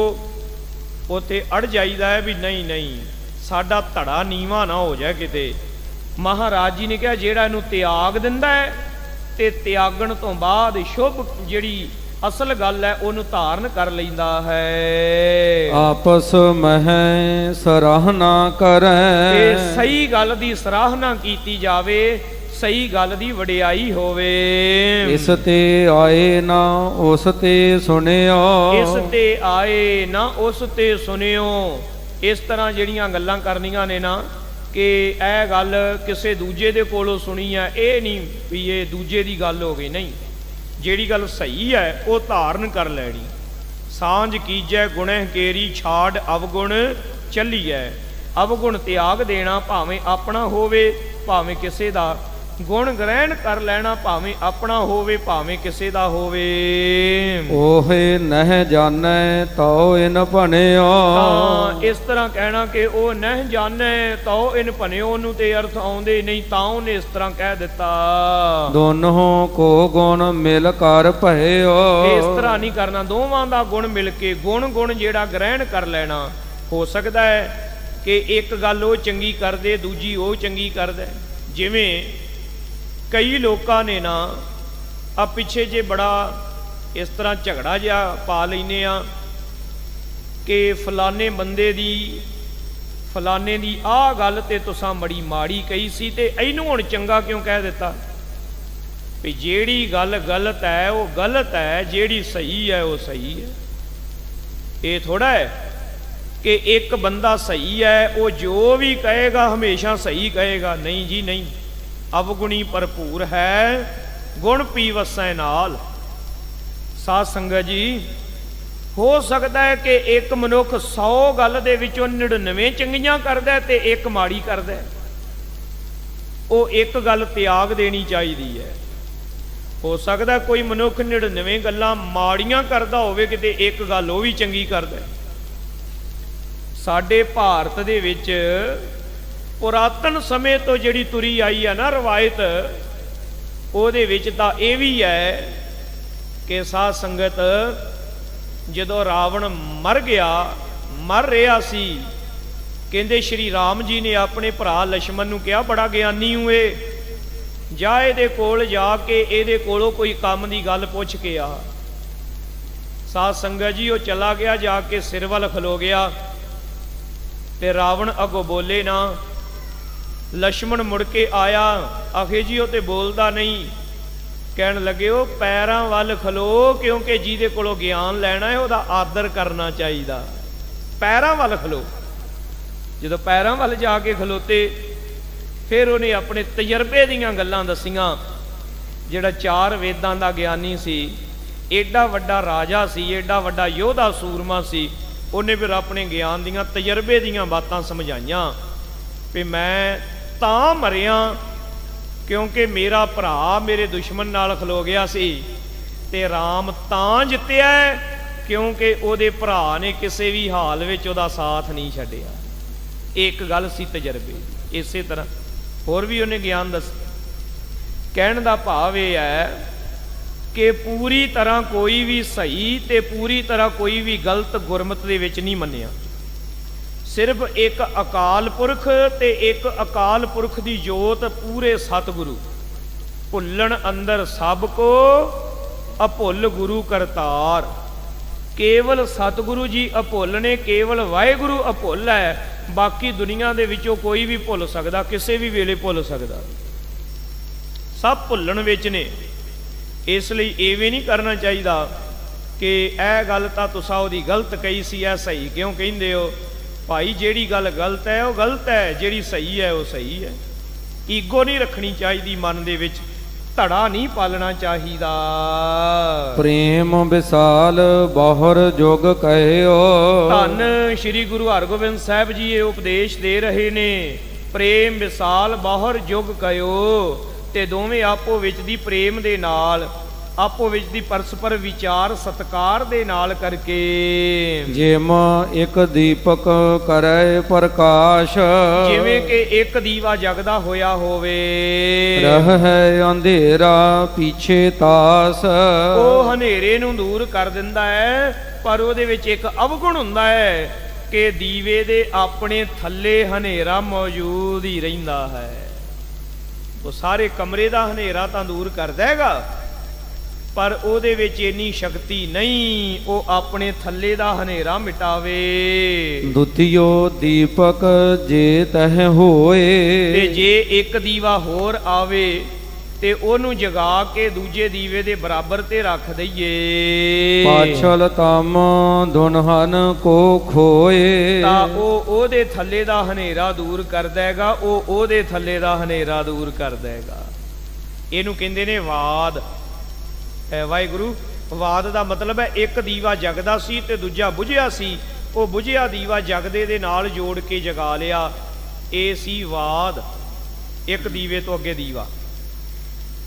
ਉੱਥੇ ਅੜ ਜਾਈਦਾ ਹੈ ਵੀ ਨਹੀਂ ਨਹੀਂ, ਸਾਡਾ ਧੜਾ ਨੀਵਾਂ ਨਾ ਹੋ ਜਾਏ ਕਿਤੇ। ਮਹਾਰਾਜ ਜੀ ਨੇ ਕਿਹਾ ਜਿਹੜਾ ਇਹਨੂੰ ਤਿਆਗ ਦਿੰਦਾ ਹੈ ਤੇ ਤਿਆਗਣ ਤੋਂ ਬਾਅਦ ਸ਼ੁਭ ਜਿਹੜੀ ਅਸਲ ਗੱਲ ਹੈ ਉਹਨੂੰ ਧਾਰਨ ਕਰ ਲੈਂਦਾ ਹੈ। ਆਪਸ ਮਹਿ ਸਰਾਹਨਾ ਕਰੈ। ਤੇ ਸਹੀ ਗੱਲ ਦੀ ਸਰਾਹਨਾ ਕੀਤੀ ਜਾਵੇ, ਸਹੀ ਗੱਲ ਦੀ ਵਡਿਆਈ ਹੋਵੇ। ਇਸ ਤੇ ਆਏ ਨਾ ਉਸ ਤੇ ਸੁਣਿਓ। ਇਸ ਤੇ ਆਏ ਨਾ ਉਸ ਤੇ ਸੁਣਿਓ। ਇਸ ਤਰ੍ਹਾਂ ਜਿਹੜੀਆਂ ਗੱਲਾਂ ਕਰਨੀਆਂ ਨੇ ਨਾ ਕਿ ਇਹ ਗੱਲ ਕਿਸੇ ਦੂਜੇ ਦੇ ਕੋਲੋਂ ਸੁਣੀ ਹੈ, ਇਹ ਨਹੀਂ ਵੀ ਇਹ ਦੂਜੇ ਦੀ ਗੱਲ ਹੋ ਗਈ। ਨਹੀਂ, ਜਿਹੜੀ ਗੱਲ ਸਹੀ ਹੈ ਉਹ ਧਾਰਨ ਕਰ ਲੈਣੀ। ਸਾਂਝ ਕੀਜੈ ਗੁਣਹਿ ਕੇਰੀ ਛਾੜ ਅਵਗੁਣ ਚੱਲੀਐ। ਅਵਗੁਣ ਤਿਆਗ ਦੇਣਾ, ਭਾਵੇਂ ਆਪਣਾ ਹੋਵੇ ਭਾਵੇਂ ਕਿਸੇ ਦਾ। ਗੁਣ ਗ੍ਰਹਿਣ ਕਰ ਲੈਣਾ, ਭਾਵੇਂ ਆਪਣਾ ਹੋਵੇ ਭਾਵੇਂ ਕਿਸੇ ਦਾ ਹੋਵੇ। ਉਹੇ ਨਹਿ ਜਾਣੈ ਤਉ ਇਨ ਭਣਿਓ। ਤਾਂ ਇਸ ਤਰ੍ਹਾਂ ਕਹਿਣਾ ਕਿ ਉਹ ਨਹਿ ਜਾਣੈ ਤਉ ਇਨ ਭਣਿਓ, ਉਹਨੂੰ ਤੇ ਅਰਥ ਆਉਂਦੇ ਨਹੀਂ, ਤਾਂ ਉਹਨੇ ਇਸ ਤਰ੍ਹਾਂ ਕਹਿ ਦਿੱਤਾ। ਦੋਨੋਂ ਕੋ ਗੁਣ ਮਿਲ ਕਰ ਭਇਓ। ਇਸ ਤਰ੍ਹਾਂ ਨਹੀਂ ਕਰਨਾ, ਦੋਵਾਂ ਦਾ ਗੁਣ ਮਿਲ ਕੇ ਗੁਣ ਜਿਹੜਾ ਗ੍ਰਹਿਣ ਕਰ ਲੈਣਾ। ਹੋ ਸਕਦਾ ਹੈ ਕਿ ਇੱਕ ਗੱਲ ਉਹ ਚੰਗੀ ਕਰਦੇ, ਦੂਜੀ ਉਹ ਚੰਗੀ ਕਰਦਾ। ਜਿਵੇਂ ਕਈ ਲੋਕਾਂ ਨੇ ਨਾ ਆ ਪਿੱਛੇ ਜੇ ਬੜਾ ਇਸ ਤਰ੍ਹਾਂ ਝਗੜਾ ਜਿਹਾ ਪਾ ਲੈਂਦੇ ਆ ਕਿ ਫਲਾਣੇ ਬੰਦੇ ਦੀ ਫਲਾਣੇ ਦੀ ਆਹ ਗੱਲ ਤੇ ਤੁਸਾਂ ਬੜੀ ਮਾੜੀ ਕਹੀ ਸੀ ਤੇ ਇਹਨੂੰ ਹੁਣ ਚੰਗਾ ਕਿਉਂ ਕਹਿ ਦਿੱਤਾ। ਵੀ ਜਿਹੜੀ ਗੱਲ ਗਲਤ ਹੈ ਉਹ ਗਲਤ ਹੈ, ਜਿਹੜੀ ਸਹੀ ਹੈ ਉਹ ਸਹੀ ਹੈ। ਇਹ ਥੋੜਾ ਹੈ ਕਿ ਇੱਕ ਬੰਦਾ ਸਹੀ ਹੈ ਉਹ ਜੋ ਵੀ ਕਹੇਗਾ ਹਮੇਸ਼ਾ ਸਹੀ ਕਹੇਗਾ। ਨਹੀਂ ਜੀ ਨਹੀਂ, ਅਵਗੁਣੀ ਭਰਪੂਰ ਹੈ, ਗੁਣ ਪੀ ਵਸੈ ਨਾਲ। ਸਾਧ ਸੰਗਤ ਜੀ, ਹੋ ਸਕਦਾ ਹੈ ਕਿ ਇੱਕ ਮਨੁੱਖ 100 ਗੱਲ ਦੇ ਵਿੱਚੋਂ 99 ਚੰਗੀਆਂ ਕਰਦਾ ਤੇ ਇੱਕ ਮਾੜੀ ਕਰਦਾ। ਉਹ ਇੱਕ ਗੱਲ ਤਿਆਗ ਦੇਣੀ ਚਾਹੀਦੀ ਹੈ। ਹੋ ਸਕਦਾ ਕੋਈ ਮਨੁੱਖ 99 ਗੱਲਾਂ ਮਾੜੀਆਂ ਕਰਦਾ ਹੋਵੇ, ਕਿਤੇ ਇੱਕ ਗੱਲ ਉਹ ਵੀ ਚੰਗੀ ਕਰਦਾ। ਸਾਡੇ ਭਾਰਤ ਦੇ ਵਿੱਚ ਪੁਰਾਤਨ ਸਮੇਂ ਤੋਂ ਜਿਹੜੀ ਤੁਰੀ ਆਈ ਹੈ ਨਾ ਰਵਾਇਤ, ਉਹਦੇ ਵਿੱਚ ਤਾਂ ਇਹ ਵੀ ਹੈ ਕਿ ਸਾਧ ਸੰਗਤ ਜਦੋਂ ਰਾਵਣ ਮਰ ਰਿਹਾ ਸੀ, ਕਹਿੰਦੇ ਸ਼੍ਰੀ ਰਾਮ ਜੀ ਨੇ ਆਪਣੇ ਭਰਾ ਲਛਮਣ ਨੂੰ ਕਿਹਾ, ਬੜਾ ਗਿਆਨੀ ਹੂੰ ਇਹ, ਜਾ ਇਹਦੇ ਕੋਲ ਜਾ ਕੇ ਇਹਦੇ ਕੋਲੋਂ ਕੋਈ ਕੰਮ ਦੀ ਗੱਲ ਪੁੱਛ ਕੇ ਆ। ਸਾਧ ਸੰਗਤ ਜੀ, ਉਹ ਚਲਾ ਗਿਆ, ਜਾ ਕੇ ਸਿਰ ਵੱਲ ਖਲੋ ਗਿਆ ਤੇ ਰਾਵਣ ਅੱਗੋਂ ਬੋਲੇ ਨਾ। ਲਛਮਣ ਮੁੜ ਕੇ ਆਇਆ, ਆਖੇ ਜੀ ਉਹ ਤੇ ਬੋਲਦਾ ਨਹੀਂ। ਕਹਿਣ ਲੱਗੇ ਉਹ ਪੈਰਾਂ ਵੱਲ ਖਲੋ, ਕਿਉਂਕਿ ਜਿਹਦੇ ਕੋਲੋਂ ਗਿਆਨ ਲੈਣਾ ਹੈ ਉਹਦਾ ਆਦਰ ਕਰਨਾ ਚਾਹੀਦਾ। ਪੈਰਾਂ ਵੱਲ ਖਲੋ। ਜਦੋਂ ਪੈਰਾਂ ਵੱਲ ਜਾ ਕੇ ਖਲੋਤੇ, ਫਿਰ ਉਹਨੇ ਆਪਣੇ ਤਜਰਬੇ ਦੀਆਂ ਗੱਲਾਂ ਦੱਸੀਆਂ। ਜਿਹੜਾ 4 ਵੇਦਾਂ ਦਾ ਗਿਆਨੀ ਸੀ, ਏਡਾ ਵੱਡਾ ਰਾਜਾ ਸੀ, ਏਡਾ ਵੱਡਾ ਯੋਧਾ ਸੂਰਮਾ ਸੀ, ਉਹਨੇ ਫਿਰ ਆਪਣੇ ਗਿਆਨ ਦੀਆਂ ਤਜਰਬੇ ਦੀਆਂ ਬਾਤਾਂ ਸਮਝਾਈਆਂ ਵੀ ਮੈਂ ਤਾਂ ਮਰਿਆ ਕਿਉਂਕਿ ਮੇਰਾ ਭਰਾ ਮੇਰੇ ਦੁਸ਼ਮਣ ਨਾਲ ਖਲੋ ਗਿਆ ਸੀ, ਤੇ ਰਾਮ ਤਾਂ ਜਿੱਤਿਆ ਕਿਉਂਕਿ ਉਹਦੇ ਭਰਾ ਨੇ ਕਿਸੇ ਵੀ ਹਾਲ ਵਿੱਚ ਉਹਦਾ ਸਾਥ ਨਹੀਂ ਛੱਡਿਆ। ਇੱਕ ਗੱਲ ਸੀ ਤਜਰਬੇ। ਇਸੇ ਤਰ੍ਹਾਂ ਹੋਰ ਵੀ ਉਹਨੇ ਗਿਆਨ ਦੱਸ। ਕਹਿਣ ਦਾ ਭਾਵ ਇਹ ਹੈ ਕਿ ਪੂਰੀ ਤਰ੍ਹਾਂ ਕੋਈ ਵੀ ਸਹੀ ਤੇ ਪੂਰੀ ਤਰ੍ਹਾਂ ਕੋਈ ਵੀ ਗਲਤ ਗੁਰਮਤਿ ਦੇ ਵਿੱਚ ਨਹੀਂ ਮੰਨਿਆ। ਸਿਰਫ ਇੱਕ ਅਕਾਲ ਪੁਰਖ ਤੇ ਇੱਕ ਅਕਾਲ ਪੁਰਖ ਦੀ ਜੋਤ ਪੂਰੇ ਸਤਿਗੁਰੂ। ਭੁੱਲਣ ਅੰਦਰ ਸਭ ਕੋ ਅਭੁੱਲ ਗੁਰੂ ਕਰਤਾਰ। ਕੇਵਲ ਸਤਿਗੁਰੂ ਜੀ ਅਭੁੱਲ ਨੇ, ਕੇਵਲ ਵਾਹਿਗੁਰੂ ਅਭੁੱਲ ਹੈ। ਬਾਕੀ ਦੁਨੀਆ ਦੇ ਵਿੱਚੋਂ ਕੋਈ ਵੀ ਭੁੱਲ ਸਕਦਾ, ਕਿਸੇ ਵੀ ਵੇਲੇ ਭੁੱਲ ਸਕਦਾ, ਸਭ ਭੁੱਲਣ ਵਿੱਚ ਨੇ। ਇਸ ਲਈ ਇਹ ਵੀ ਨਹੀਂ ਕਰਨਾ ਚਾਹੀਦਾ ਕਿ ਇਹ ਗੱਲ ਤਾਂ ਤੁਸੀਂ ਉਹਦੀ ਗਲਤ ਕਹੀ ਸੀ, ਇਹ ਸਹੀ ਕਿਉਂ ਕਹਿੰਦੇ ਹੋ। ਭਾਈ ਜਿਹੜੀ ਗੱਲ ਗਲਤ ਹੈ ਉਹ ਗਲਤ ਹੈ, ਜਿਹੜੀ ਸਹੀ ਹੈ ਉਹ ਸਹੀ ਹੈ। ਈਗੋ ਨਹੀਂ ਰੱਖਣੀ ਚਾਹੀਦੀ ਮਨ ਦੇ ਵਿੱਚ, ਧੜਾ ਨਹੀਂ ਪਾਲਣਾ ਚਾਹੀਦਾ। ਪ੍ਰੇਮ ਵਿਸਾਲ ਬਹੁਰ ਜੁਗ ਕਹਿਓ। ਧੰਨ ਸ਼੍ਰੀ ਗੁਰੂ ਹਰਗੋਬਿੰਦ ਸਾਹਿਬ ਜੀ ਇਹ ਉਪਦੇਸ਼ ਦੇ ਰਹੇ ਨੇ। ਪ੍ਰੇਮ ਵਿਸਾਲ ਬਹੁਰ ਜੁਗ ਕਹਿਓ। ਤੇ ਦੋਵੇਂ ਆਪੋ ਵਿੱਚ ਦੀ ਪ੍ਰੇਮ ਦੇ ਨਾਲ, ਆਪੋ ਵਿੱਚ ਦੀ ਪਰਸਪਰ ਵਿਚਾਰ ਸਤਕਾਰ ਦੇ ਨਾਲ ਕਰਕੇ। ਜਿਮ ਇੱਕ ਦੀਪਕ ਕਰੈ ਪ੍ਰਕਾਸ਼। ਜਿਵੇਂ ਕਿ ਇੱਕ ਦੀਵਾ ਜਗਦਾ ਹੋਇਆ ਹੋਵੇ। ਰਹਿ ਅੰਧੇਰਾ ਪਿਛੇ ਤਾਸ। ਉਹ ਹਨੇਰੇ ਨੂੰ ਦੂਰ ਕਰ ਦਿੰਦਾ ਹੈ, ਪਰ ਉਹਦੇ ਵਿੱਚ ਇੱਕ ਅਵਗੁਣ ਹੁੰਦਾ ਹੈ ਕਿ ਦੀਵੇ ਦੇ ਆਪਣੇ ਥੱਲੇ ਹਨੇਰਾ ਮੌਜੂਦ ਹੀ ਰਹਿੰਦਾ ਹੈ। ਉਹ ਸਾਰੇ ਕਮਰੇ ਦਾ ਹਨੇਰਾ ਤਾਂ ਦੂਰ ਕਰ ਦੇਗਾ, ਪਰ ਉਹਦੇ ਵਿੱਚ ਇੰਨੀ ਸ਼ਕਤੀ ਨਹੀਂ ਉਹ ਆਪਣੇ ਥੱਲੇ ਦਾ ਹਨੇਰਾ ਮਿਟਾਵੇ। ਦੁਤੀਓ ਦੀਪਕ ਜੇ ਤਹ ਹੋਏ। ਤੇ ਜੇ ਇੱਕ ਦੀਵਾ ਹੋਰ ਆਵੇ ਤੇ ਉਹਨੂੰ ਜਗਾ ਕੇ ਦੂਜੇ ਦੀਵੇ ਦੇ ਬਰਾਬਰ ਤੇ ਰੱਖ ਦਈਏ। ਪਾਛਲ ਤਮ ਦੁਨਹਨ ਕੋ ਖੋਏ। ਤਾਂ ਉਹ ਉਹਦੇ ਥੱਲੇ ਦਾ ਹਨੇਰਾ ਦੂਰ ਕਰ ਦੇਗਾ, ਉਹ ਉਹਦੇ ਥੱਲੇ ਦਾ ਹਨੇਰਾ ਦੂਰ ਕਰ ਦੇਗਾ। ਇਹਨੂੰ ਕਹਿੰਦੇ ਨੇ ਵਾਦ। ਵਾਹਿਗੁਰੂ, ਵਾਦ ਦਾ ਮਤਲਬ ਹੈ ਇੱਕ ਦੀਵਾ ਜਗਦਾ ਸੀ ਤੇ ਦੂਜਾ ਬੁਝਿਆ ਸੀ, ਉਹ ਬੁਝਿਆ ਦੀਵਾ ਜਗਦੇ ਦੇ ਨਾਲ ਜੋੜ ਕੇ ਜਗਾ ਲਿਆ। ਇਹ ਸੀ ਵਾਦ। ਇੱਕ ਦੀਵੇ ਤੋਂ ਅੱਗੇ ਦੀਵਾ।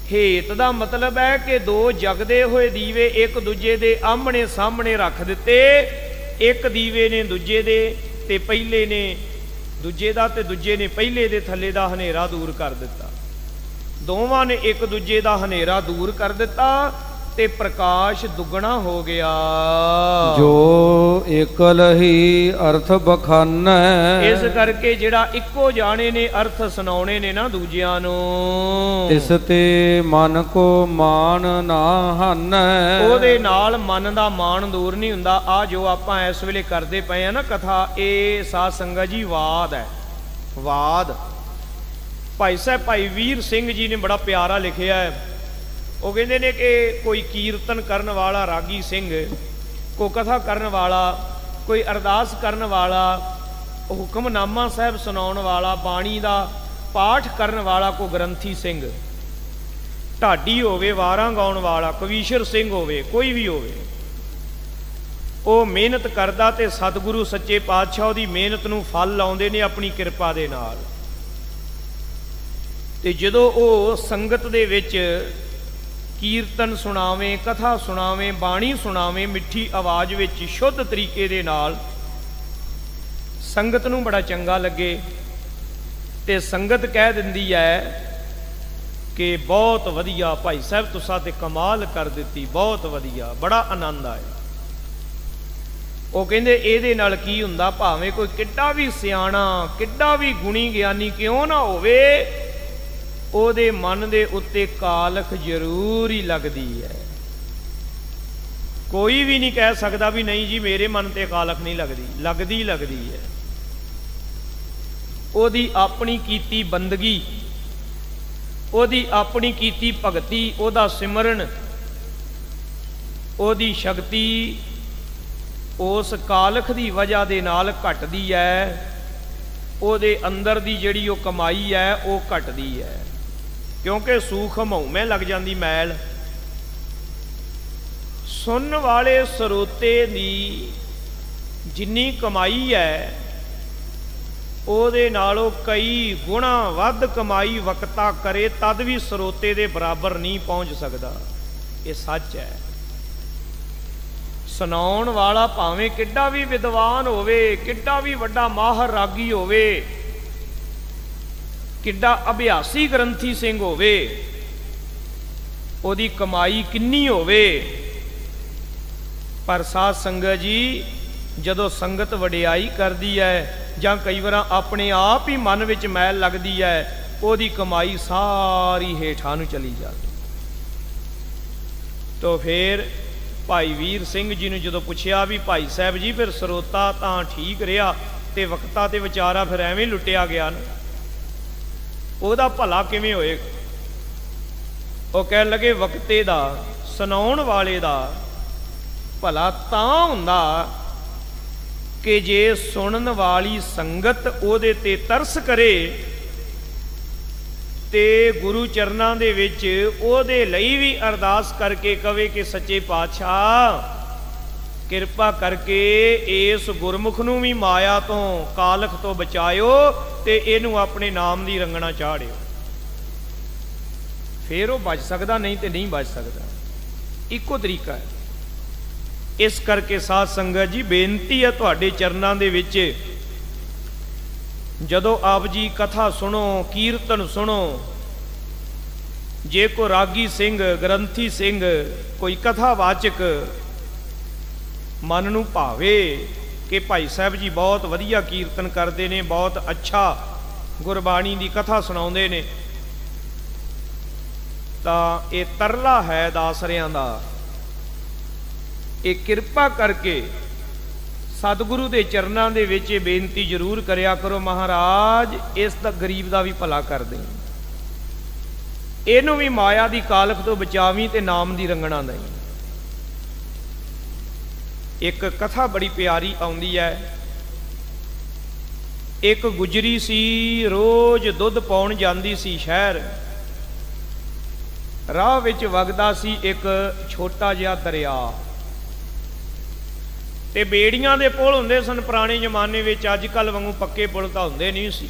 हेत दा मतलब है कि दो जगदे हुए दीवे एक दूजे दे आमने सामने रख दिते। एक दीवे ने दूजे दे ते पहले ने दूजे दा ते दूजे ने पहले दे थले दा हनेरा दूर कर दिता। दोवां ने एक दूजे दा हनेरा दूर कर दिता ते प्रकाश दुगना हो गया। जो एकल ही अर्थ बखानै, इस करके जिहड़ा इक्को जाने ने अर्थ सुनाने ने ना दूजियां नूं, तिस ते मन को मान ना हानै। ਉਹਦੇ ਨਾਲ ਮਨ ਦਾ ਮਾਣ ਦੂਰ ਨਹੀਂ ਹੁੰਦਾ। ਆ ਜੋ ਆਪਾਂ ਇਸ ਵੇਲੇ ਕਰਦੇ ਪਏ ਆ ਨਾ ਕਥਾ, ਇਹ ਸਾਧ ਸੰਗਤ ਜੀ ਵਾਦ ਹੈ। ਵਾਦ ਭਾਈ ਸਾਹਿਬ ਭਾਈ ਵੀਰ ਸਿੰਘ ਜੀ ਨੇ ਬੜਾ ਪਿਆਰਾ ਲਿਖਿਆ ਹੈ। ਉਹ ਕਹਿੰਦੇ ਨੇ ਕਿ ਕੋਈ ਕੀਰਤਨ ਕਰਨ ਵਾਲਾ ਰਾਗੀ ਸਿੰਘ, ਕੋਈ ਕਥਾ ਕਰਨ ਵਾਲਾ, ਕੋਈ ਅਰਦਾਸ ਕਰਨ ਵਾਲਾ, ਹੁਕਮਨਾਮਾ ਸਾਹਿਬ ਸੁਣਾਉਣ ਵਾਲਾ, ਬਾਣੀ ਦਾ ਪਾਠ ਕਰਨ ਵਾਲਾ ਕੋਈ ਗ੍ਰੰਥੀ ਸਿੰਘ, ਢਾਡੀ ਹੋਵੇ, ਵਾਰਾਂ ਗਾਉਣ ਵਾਲਾ, ਕਵੀਸ਼ਰ ਸਿੰਘ ਹੋਵੇ, ਕੋਈ ਵੀ ਹੋਵੇ, ਉਹ ਮਿਹਨਤ ਕਰਦਾ ਤੇ ਸਤਿਗੁਰੂ ਸੱਚੇ ਪਾਤਸ਼ਾਹ ਉਹਦੀ ਮਿਹਨਤ ਨੂੰ ਫਲ ਲਾਉਂਦੇ ਨੇ ਆਪਣੀ ਕਿਰਪਾ ਦੇ ਨਾਲ। ਤੇ ਜਦੋਂ ਉਹ ਸੰਗਤ ਦੇ ਵਿੱਚ ਕੀਰਤਨ ਸੁਣਾਵੇਂ, ਕਥਾ ਸੁਣਾਵੇਂ, ਬਾਣੀ ਸੁਣਾਵੇਂ ਮਿੱਠੀ ਆਵਾਜ਼ ਵਿੱਚ ਸ਼ੁੱਧ ਤਰੀਕੇ ਦੇ ਨਾਲ, ਸੰਗਤ ਨੂੰ ਬੜਾ ਚੰਗਾ ਲੱਗੇ ਤੇ ਸੰਗਤ ਕਹਿ ਦਿੰਦੀ ਹੈ ਕਿ ਬਹੁਤ ਵਧੀਆ ਭਾਈ ਸਾਹਿਬ ਤੁਸੀਂ ਤੇ ਕਮਾਲ ਕਰ ਦਿੱਤੀ, ਬਹੁਤ ਵਧੀਆ, ਬੜਾ ਆਨੰਦ ਆਇਆ। ਉਹ ਕਹਿੰਦੇ ਇਹਦੇ ਨਾਲ ਕੀ ਹੁੰਦਾ, ਭਾਵੇਂ ਕੋਈ ਕਿੱਡਾ ਵੀ ਸਿਆਣਾ, ਕਿੱਡਾ ਵੀ ਗੁਣੀ ਗਿਆਨੀ ਕਿਉਂ ਨਾ ਹੋਵੇ, ਉਹਦੇ ਮਨ ਦੇ ਉੱਤੇ ਕਾਲਖ ਜ਼ਰੂਰ ਹੀ ਲੱਗਦੀ ਹੈ। ਕੋਈ ਵੀ ਨਹੀਂ ਕਹਿ ਸਕਦਾ ਵੀ ਨਹੀਂ ਜੀ ਮੇਰੇ ਮਨ ਤੇ ਕਾਲਖ ਨਹੀਂ ਲੱਗਦੀ, ਲੱਗਦੀ ਲੱਗਦੀ ਹੈ। ਉਹਦੀ ਆਪਣੀ ਕੀਤੀ ਬੰਦਗੀ, ਉਹਦੀ ਆਪਣੀ ਕੀਤੀ ਭਗਤੀ, ਉਹਦਾ ਸਿਮਰਨ, ਉਹਦੀ ਸ਼ਕਤੀ ਉਸ ਕਾਲਖ ਦੀ ਵਜ੍ਹਾ ਦੇ ਨਾਲ ਘਟਦੀ ਹੈ। ਉਹਦੇ ਅੰਦਰ ਦੀ ਜਿਹੜੀ ਉਹ ਕਮਾਈ ਹੈ ਉਹ ਘਟਦੀ ਹੈ, ਕਿਉਂਕਿ ਸੂਖਮ ਹਉਮੈ ਲੱਗ ਜਾਂਦੀ ਮੈਲ। ਸੁਣਨ ਵਾਲੇ ਸਰੋਤੇ ਦੀ ਜਿੰਨੀ ਕਮਾਈ ਹੈ ਉਹਦੇ ਨਾਲੋਂ ਕਈ ਗੁਣਾ ਵੱਧ ਕਮਾਈ ਵਕਤਾ ਕਰੇ ਤਦ ਵੀ ਸਰੋਤੇ ਦੇ ਬਰਾਬਰ ਨਹੀਂ ਪਹੁੰਚ ਸਕਦਾ। ਇਹ ਸੱਚ ਹੈ। ਸੁਣਾਉਣ ਵਾਲਾ ਭਾਵੇਂ ਕਿੱਡਾ ਵੀ ਵਿਦਵਾਨ ਹੋਵੇ, ਕਿੱਡਾ ਵੀ ਵੱਡਾ ਮਾਹਰ ਰਾਗੀ ਹੋਵੇ, ਕਿੱਡਾ ਅਭਿਆਸੀ ਗ੍ਰੰਥੀ ਸਿੰਘ ਹੋਵੇ, ਉਹਦੀ ਕਮਾਈ ਕਿੰਨੀ ਹੋਵੇ, ਪਰ ਸਾਧ ਸੰਗਤ ਜੀ ਜਦੋਂ ਸੰਗਤ ਵਡਿਆਈ ਕਰਦੀ ਹੈ ਜਾਂ ਕਈ ਵਾਰ ਆਪਣੇ ਆਪ ਹੀ ਮਨ ਵਿੱਚ ਮੈਲ ਲੱਗਦੀ ਹੈ, ਉਹਦੀ ਕਮਾਈ ਸਾਰੀ ਹੇਠਾਂ ਨੂੰ ਚਲੀ ਜਾਂਦੀ। ਤੋ ਫਿਰ ਭਾਈ ਵੀਰ ਸਿੰਘ ਜੀ ਨੂੰ ਜਦੋਂ ਪੁੱਛਿਆ ਵੀ ਭਾਈ ਸਾਹਿਬ ਜੀ ਫਿਰ ਸਰੋਤਾ ਤਾਂ ਠੀਕ ਰਿਹਾ ਤੇ ਵਕਤਾ ਤੇ ਵਿਚਾਰਾ ਫਿਰ ਐਵੇਂ ਲੁੱਟਿਆ ਗਿਆ ਨਾ, ਉਹਦਾ ਭਲਾ ਕਿਵੇਂ ਹੋਏਗਾ? ਉਹ ਕਹਿਣ ਲੱਗੇ ਵਕਤੇ ਦਾ, ਸੁਣਾਉਣ ਵਾਲੇ ਦਾ ਭਲਾ ਤਾਂ ਹੁੰਦਾ ਕਿ ਜੇ ਸੁਣਨ ਵਾਲੀ ਸੰਗਤ ਉਹਦੇ ਤੇ ਤਰਸ ਕਰੇ ਤੇ ਗੁਰੂ ਚਰਨਾਂ ਦੇ ਵਿੱਚ ਉਹਦੇ ਲਈ ਵੀ ਅਰਦਾਸ ਕਰਕੇ ਕਵੇ ਕਿ ਸੱਚੇ ਪਾਤਸ਼ਾਹ ਕਿਰਪਾ ਕਰਕੇ ਇਸ ਗੁਰਮੁਖ ਨੂੰ ਵੀ ਮਾਇਆ ਤੋਂ, ਕਾਲਖ ਤੋਂ ਬਚਾਇਓ ਤੇ ਇਹਨੂੰ ਆਪਣੇ ਨਾਮ ਦੀ ਰੰਗਣਾ ਚਾੜਿਓ, ਫਿਰ ਉਹ ਬਚ ਸਕਦਾ, ਨਹੀਂ ਤੇ ਨਹੀਂ ਬਚ ਸਕਦਾ। ਇੱਕੋ ਤਰੀਕਾ ਹੈ। ਇਸ ਕਰਕੇ ਸਾਧ ਸੰਗਤ ਜੀ ਬੇਨਤੀ ਹੈ ਤੁਹਾਡੇ ਚਰਨਾਂ ਦੇ ਵਿੱਚ, ਜਦੋਂ ਆਪ ਜੀ ਕਥਾ ਸੁਣੋ, ਕੀਰਤਨ ਸੁਣੋ, ਜੇ ਕੋਈ ਰਾਗੀ ਸਿੰਘ, ਗ੍ਰੰਥੀ ਸਿੰਘ, ਕੋਈ ਕਥਾਵਾਚਕ ਮਨ ਨੂੰ ਭਾਵੇ ਕਿ ਭਾਈ ਸਾਹਿਬ ਜੀ ਬਹੁਤ ਵਧੀਆ ਕੀਰਤਨ ਕਰਦੇ ਨੇ, ਬਹੁਤ ਅੱਛਾ ਗੁਰਬਾਣੀ ਦੀ ਕਥਾ ਸੁਣਾਉਂਦੇ ਨੇ, ਤਾਂ ਇਹ ਤਰਲਾ ਹੈ ਦਾਸਰਿਆਂ ਦਾ। ਇਹ ਕਿਰਪਾ ਕਰਕੇ ਸਤਿਗੁਰੂ ਦੇ ਚਰਨਾਂ ਦੇ ਵਿੱਚ ਇਹ ਬੇਨਤੀ ਜ਼ਰੂਰ ਕਰਿਆ ਕਰੋ, ਮਹਾਰਾਜ ਇਸ ਦਾ ਗਰੀਬ ਦਾ ਵੀ ਭਲਾ ਕਰ ਦੇ, ਇਹਨੂੰ ਵੀ ਮਾਇਆ ਦੀ ਕਾਲਖ ਤੋਂ ਬਚਾਵੀਂ ਤੇ ਨਾਮ ਦੀ ਰੰਗਣਾ ਨਹੀਂ। ਇੱਕ ਕਥਾ ਬੜੀ ਪਿਆਰੀ ਆਉਂਦੀ ਹੈ। ਇੱਕ ਗੁਜਰੀ ਸੀ, ਰੋਜ਼ ਦੁੱਧ ਪਾਉਣ ਜਾਂਦੀ ਸੀ ਸ਼ਹਿਰ। ਰਾਹ ਵਿੱਚ ਵਗਦਾ ਸੀ ਇੱਕ ਛੋਟਾ ਜਿਹਾ ਦਰਿਆ, ਤੇ ਬੇੜੀਆਂ ਦੇ ਪੁਲ ਹੁੰਦੇ ਸਨ ਪੁਰਾਣੇ ਜ਼ਮਾਨੇ ਵਿੱਚ, ਅੱਜ ਕੱਲ੍ਹ ਵਾਂਗੂ ਪੱਕੇ ਪੁਲ ਤਾਂ ਹੁੰਦੇ ਨਹੀਂ ਸੀ।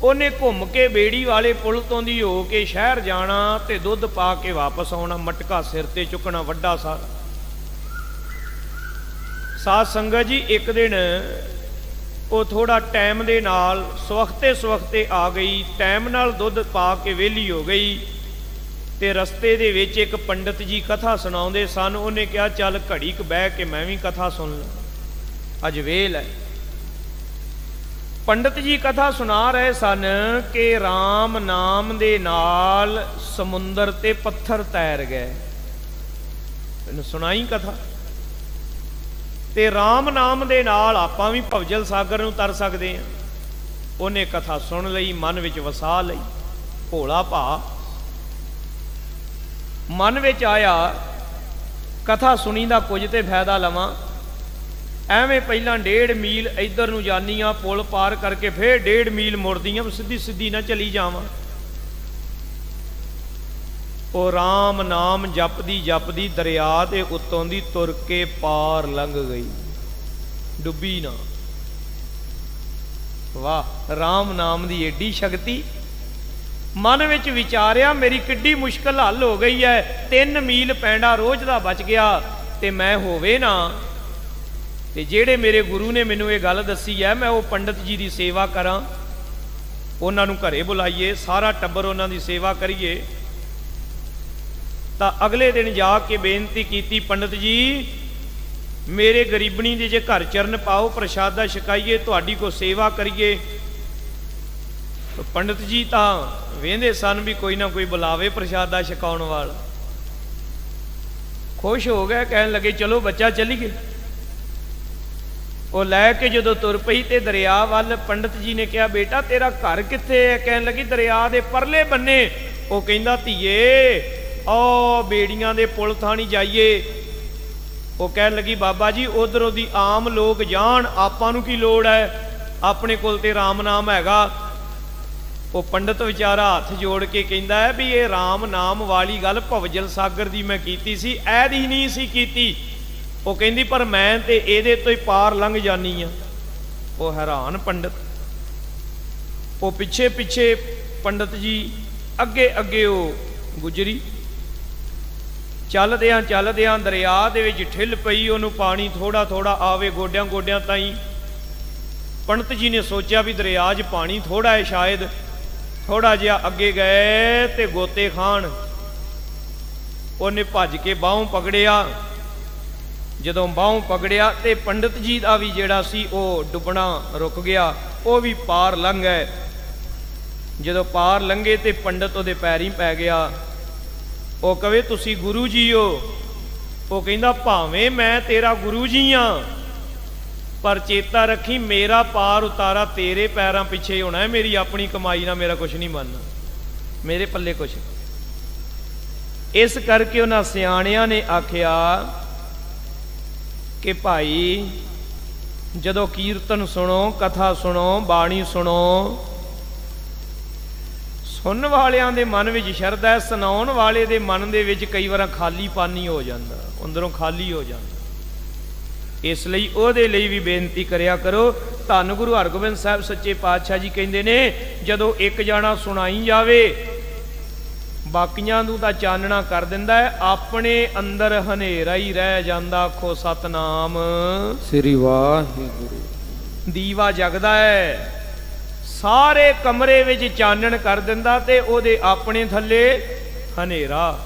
ਉਹਨੇ ਘੁੰਮ ਕੇ ਬੇੜੀ ਵਾਲੇ ਪੁਲ ਤੋਂ ਦੀ ਹੋ ਕੇ ਸ਼ਹਿਰ ਜਾਣਾ ਤੇ ਦੁੱਧ ਪਾ ਕੇ ਵਾਪਸ ਆਉਣਾ, ਮਟਕਾ ਸਿਰ ਤੇ ਚੁੱਕਣਾ ਵੱਡਾ ਸਾਰਾ। ਸਾਧ ਸੰਗਤ ਜੀ, ਇੱਕ ਦਿਨ ਉਹ ਥੋੜਾ ਟਾਈਮ ਦੇ ਨਾਲ ਸਵਖਤੇ ਆ ਗਈ, ਟਾਈਮ ਨਾਲ ਦੁੱਧ ਪਾ ਕੇ ਵਿਹਲੀ ਹੋ ਗਈ ਤੇ ਰਸਤੇ ਦੇ ਵਿੱਚ ਇੱਕ ਪੰਡਤ ਜੀ ਕਥਾ ਸੁਣਾਉਂਦੇ ਸਨ। ਉਹਨੇ ਕਿਹਾ ਚੱਲ ਘੜੀ ਕੁ ਬਹਿ ਕੇ ਮੈਂ ਵੀ ਕਥਾ ਸੁਣ ਲਾਂ, ਅੱਜ ਵੇਲ ਹੈ। ਪੰਡਤ ਜੀ ਕਥਾ ਸੁਣਾ ਰਹੇ ਸਨ ਕਿ ਰਾਮ ਨਾਮ ਦੇ ਨਾਲ ਸਮੁੰਦਰ ਤੇ ਪੱਥਰ ਤੈਰ ਗਏ। ਇਹਨੂੰ ਸੁਣਾਈ ਕਥਾ। ਤੇ ਰਾਮ ਨਾਮ ਦੇ ਨਾਲ ਆਪਾਂ ਵੀ ਭਵਜਲ ਸਾਗਰ ਨੂੰ ਤਰ ਸਕਦੇ ਹਾਂ। ਉਹਨੇ ਕਥਾ ਸੁਣ ਲਈ, ਮਨ ਵਿੱਚ ਵਸਾ ਲਈ। ਭੋਲਾ ਭਾ ਮਨ ਵਿੱਚ ਆਇਆ, ਕਥਾ ਸੁਣੀ ਦਾ ਕੁਝ ਤੇ ਫਾਇਦਾ ਲਵਾਂ। ਐਵੇਂ ਪਹਿਲਾਂ 1.5 ਮੀਲ ਇੱਧਰ ਨੂੰ ਜਾਨੀ ਆ, ਪੁਲ ਪਾਰ ਕਰਕੇ ਫੇਰ 1.5 ਮੀਲ ਮੁੜਦੀ ਆ, ਸਿੱਧੀ ਨਾ ਚਲੀ ਜਾਵਾਂ। ਉਹ ਰਾਮ ਨਾਮ ਜਪਦੀ ਦਰਿਆ ਦੇ ਉੱਤੋਂ ਦੀ ਤੁਰ ਕੇ ਪਾਰ ਲੰਘ ਗਈ, ਡੁੱਬੀ ਨਾ। ਵਾਹ, ਰਾਮ ਨਾਮ ਦੀ ਏਡੀ ਸ਼ਕਤੀ। ਮਨ ਵਿੱਚ ਵਿਚਾਰਿਆ, ਮੇਰੀ ਕਿੱਡੀ ਮੁਸ਼ਕਲ ਹੱਲ ਹੋ ਗਈ ਹੈ। 3 ਮੀਲ ਪੈਂਡਾ ਰੋਜ਼ ਦਾ ਬਚ ਗਿਆ ਤੇ ਮੈਂ ਹੋਵੇ ਨਾ। ਤੇ ਜਿਹੜੇ ਮੇਰੇ ਗੁਰੂ ਨੇ ਮੈਨੂੰ ਇਹ ਗੱਲ ਦੱਸੀ ਹੈ, ਮੈਂ ਉਹ ਪੰਡਤ ਜੀ ਦੀ ਸੇਵਾ ਕਰਾਂ, ਉਹਨਾਂ ਨੂੰ ਘਰੇ ਬੁਲਾਈਏ, ਸਾਰਾ ਟੱਬਰ ਉਹਨਾਂ ਦੀ ਸੇਵਾ ਕਰੀਏ। ਤਾਂ ਅਗਲੇ ਦਿਨ ਜਾ ਕੇ ਬੇਨਤੀ ਕੀਤੀ, ਪੰਡਤ ਜੀ ਮੇਰੇ ਗਰੀਬਣੀ ਦੇ ਜੇ ਘਰ ਚਰਨ ਪਾਓ, ਪ੍ਰਸ਼ਾਦਾ ਛਕਾਈਏ, ਤੁਹਾਡੀ ਕੋ ਸੇਵਾ ਕਰੀਏ। ਪੰਡਤ ਜੀ ਤਾਂ ਵੇਂਦੇ ਸਨ ਵੀ ਕੋਈ ਨਾ ਕੋਈ ਬੁਲਾਵੇ ਪ੍ਰਸ਼ਾਦਾ ਛਕਾਉਣ ਵਾਲਾ। ਖੁਸ਼ ਹੋ ਗਏ, ਕਹਿਣ ਲੱਗੇ ਚਲੋ ਬੱਚਾ ਚੱਲੀਏ। ਉਹ ਲੈ ਕੇ ਜਦੋਂ ਤੁਰ ਪਈ ਤੇ ਦਰਿਆ ਵੱਲ, ਪੰਡਤ ਜੀ ਨੇ ਕਿਹਾ ਬੇਟਾ ਤੇਰਾ ਘਰ ਕਿੱਥੇ ਹੈ? ਕਹਿਣ ਲੱਗੀ ਦਰਿਆ ਦੇ ਪਰਲੇ ਬੰਨੇ। ਉਹ ਕਹਿੰਦਾ ਧੀਏ ਉਹ ਬੇੜੀਆਂ ਦੇ ਪੁਲ ਥਾਣੀ ਜਾਈਏ। ਉਹ ਕਹਿਣ ਲੱਗੀ ਬਾਬਾ ਜੀ ਉਧਰੋਂ ਦੀ ਆਮ ਲੋਕ ਜਾਣ, ਆਪਾਂ ਨੂੰ ਕੀ ਲੋੜ ਹੈ, ਆਪਣੇ ਕੋਲ ਤੇ ਰਾਮ ਨਾਮ ਹੈਗਾ। ਉਹ ਪੰਡਤ ਵਿਚਾਰਾ ਹੱਥ ਜੋੜ ਕੇ ਕਹਿੰਦਾ ਹੈ ਵੀ ਇਹ ਰਾਮ ਨਾਮ ਵਾਲੀ ਗੱਲ ਭਵਜਲ ਸਾਗਰ ਦੀ ਮੈਂ ਕੀਤੀ ਸੀ, ਐਦੀ ਨਹੀਂ ਸੀ ਕੀਤੀ। ਉਹ ਕਹਿੰਦੀ ਪਰ ਮੈਂ ਤੇ ਇਹਦੇ ਤੋਂ ਹੀ ਪਾਰ ਲੰਘ ਜਾਨੀ ਆ। ਉਹ ਹੈਰਾਨ ਪੰਡਤ। ਉਹ ਪਿੱਛੇ ਪੰਡਤ ਜੀ ਅੱਗੇ ਉਹ ਗੁਜਰੀ। ਚੱਲਦਿਆਂ ਦਰਿਆ ਦੇ ਵਿੱਚ ਠਿੱਲ ਪਈ, ਉਹਨੂੰ ਪਾਣੀ ਥੋੜਾ ਆਵੇ ਗੋਡਿਆਂ ਤਾਈਂ। ਪੰਡਤ ਜੀ ਨੇ ਸੋਚਿਆ ਵੀ ਦਰਿਆ 'ਚ ਪਾਣੀ ਥੋੜਾ ਹੈ, ਸ਼ਾਇਦ ਥੋੜਾ ਜਿਹਾ ਅੱਗੇ ਗਏ ਤੇ ਗੋਤੇ ਖਾਣ। ਉਹਨੇ ਭੱਜ ਕੇ ਬਾਹੋਂ ਪਕੜਿਆ। ਜਦੋਂ ਬਾਹੋਂ ਪਕੜਿਆ ਤੇ ਪੰਡਤ ਜੀ ਦਾ ਵੀ ਜਿਹੜਾ ਸੀ ਉਹ ਡੁੱਬਣਾ ਰੁਕ ਗਿਆ, ਉਹ ਵੀ ਪਾਰ ਲੰਘ ਗਏ। ਜਦੋਂ ਪਾਰ ਲੰਘੇ ਤੇ ਪੰਡਤ ਉਹਦੇ ਪੈਰੀਂ ਪੈ ਗਿਆ। ਉਹ ਕਹੇ ਤੁਸੀਂ ਗੁਰੂ ਜੀ ਹੋ? ਉਹ ਕਹਿੰਦਾ ਭਾਵੇਂ ਮੈਂ ਤੇਰਾ ਗੁਰੂ ਜੀ ਹਾਂ, ਪਰ ਚੇਤਾ ਰੱਖੀ ਮੇਰਾ ਪਾਰ ਉਤਾਰਾ ਤੇਰੇ ਪੈਰਾਂ ਪਿੱਛੇ ਹੋਣਾ ਹੈ, ਮੇਰੀ ਆਪਣੀ ਕਮਾਈ ਨਾਲ ਮੇਰਾ ਕੁਛ ਨਹੀਂ ਬਣਨਾ, ਮੇਰੇ ਪੱਲੇ ਕੁਛ। ਇਸ ਕਰਕੇ ਉਹਨਾਂ ਸਿਆਣਿਆਂ ਨੇ ਆਖਿਆ ਕਿ ਭਾਈ ਜਦੋਂ ਕੀਰਤਨ ਸੁਣੋ, ਕਥਾ ਸੁਣੋ, ਬਾਣੀ ਸੁਣੋ, ਸੁਣਨ ਵਾਲਿਆਂ ਦੇ ਮਨ ਵਿੱਚ ਸ਼ਰਧਾ ਹੈ, ਸੁਣਾਉਣ ਵਾਲੇ ਦੇ ਮਨ ਦੇ ਵਿੱਚ ਕਈ ਵਾਰ ਖਾਲੀ ਪਾਨੀ ਹੋ ਜਾਂਦਾ, ਅੰਦਰੋਂ ਖਾਲੀ ਹੋ ਜਾਂਦਾ। ਇਸ ਲਈ ਉਹਦੇ ਲਈ ਵੀ ਬੇਨਤੀ ਕਰਿਆ ਕਰੋ। ਧੰਨ ਗੁਰੂ ਹਰਗੋਬਿੰਦ ਸਾਹਿਬ ਸੱਚੇ ਪਾਤਸ਼ਾਹ ਜੀ ਕਹਿੰਦੇ ਨੇ ਜਦੋਂ ਇੱਕ ਜਾਣਾ ਸੁਣਾਈ ਜਾਵੇ ਬਾਕੀਆਂ ਨੂੰ ਤਾਂ ਚਾਨਣਾ ਕਰ ਦਿੰਦਾ ਹੈ, ਆਪਣੇ ਅੰਦਰ ਹਨੇਰਾ ਹੀ ਰਹਿ ਜਾਂਦਾ। ਆਖੋ ਸਤਨਾਮ ਸ੍ਰੀ ਵਾਹਿਗੁਰੂ। ਦੀਵਾ ਜਗਦਾ ਹੈ, ਸਾਰੇ ਕਮਰੇ ਵਿੱਚ ਚਾਨਣ ਕਰ ਦਿੰਦਾ ਤੇ ਉਹਦੇ ਆਪਣੇ ਥੱਲੇ ਹਨੇਰਾ।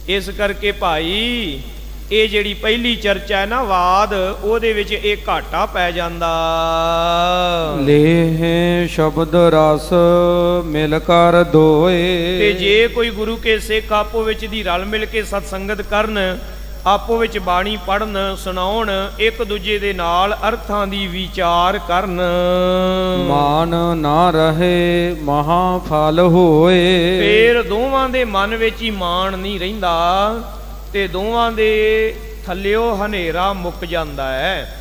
ਇਸ ਕਰਕੇ ਭਾਈ ਇਹ ਜਿਹੜੀ ਪਹਿਲੀ ਚਰਚਾ ਹੈ ਨਾ ਵਾਦ, ਉਹਦੇ ਵਿੱਚ ਇਹ ਘਾਟਾ ਪੈ ਜਾਂਦਾ। ਲੇਹ ਸ਼ਬਦ ਰਸ ਮਿਲ ਕਰ ਦੋਏ। ਤੇ ਜੇ ਕੋਈ ਗੁਰੂ ਕੇ ਸਿੱਖ ਆਪੋ ਵਿੱਚ ਦੀ ਰਲ ਮਿਲ ਕੇ ਸਤ ਸੰਗਤ ਕਰਨ, ਆਪੋ ਵਿੱਚ ਬਾਣੀ ਪੜ੍ਹਨ, ਸੁਣਾਉਣ, ਇੱਕ ਦੂਜੇ ਦੇ ਨਾਲ ਅਰਥਾਂ ਦੀ ਵਿਚਾਰ ਕਰਨ, ਮਾਨ ਨਾ ਰਹੇ ਮਹਾ ਫਲ ਹੋਏ। ਫੇਰ ਦੋਵਾਂ ਦੇ ਮਨ ਵਿੱਚ ਹੀ ਮਾਣ ਨਹੀਂ ਰਹਿੰਦਾ ਤੇ ਦੋਵਾਂ ਦੇ ਥੱਲਿਓ ਹਨੇਰਾ ਮੁੱਕ ਜਾਂਦਾ ਹੈ,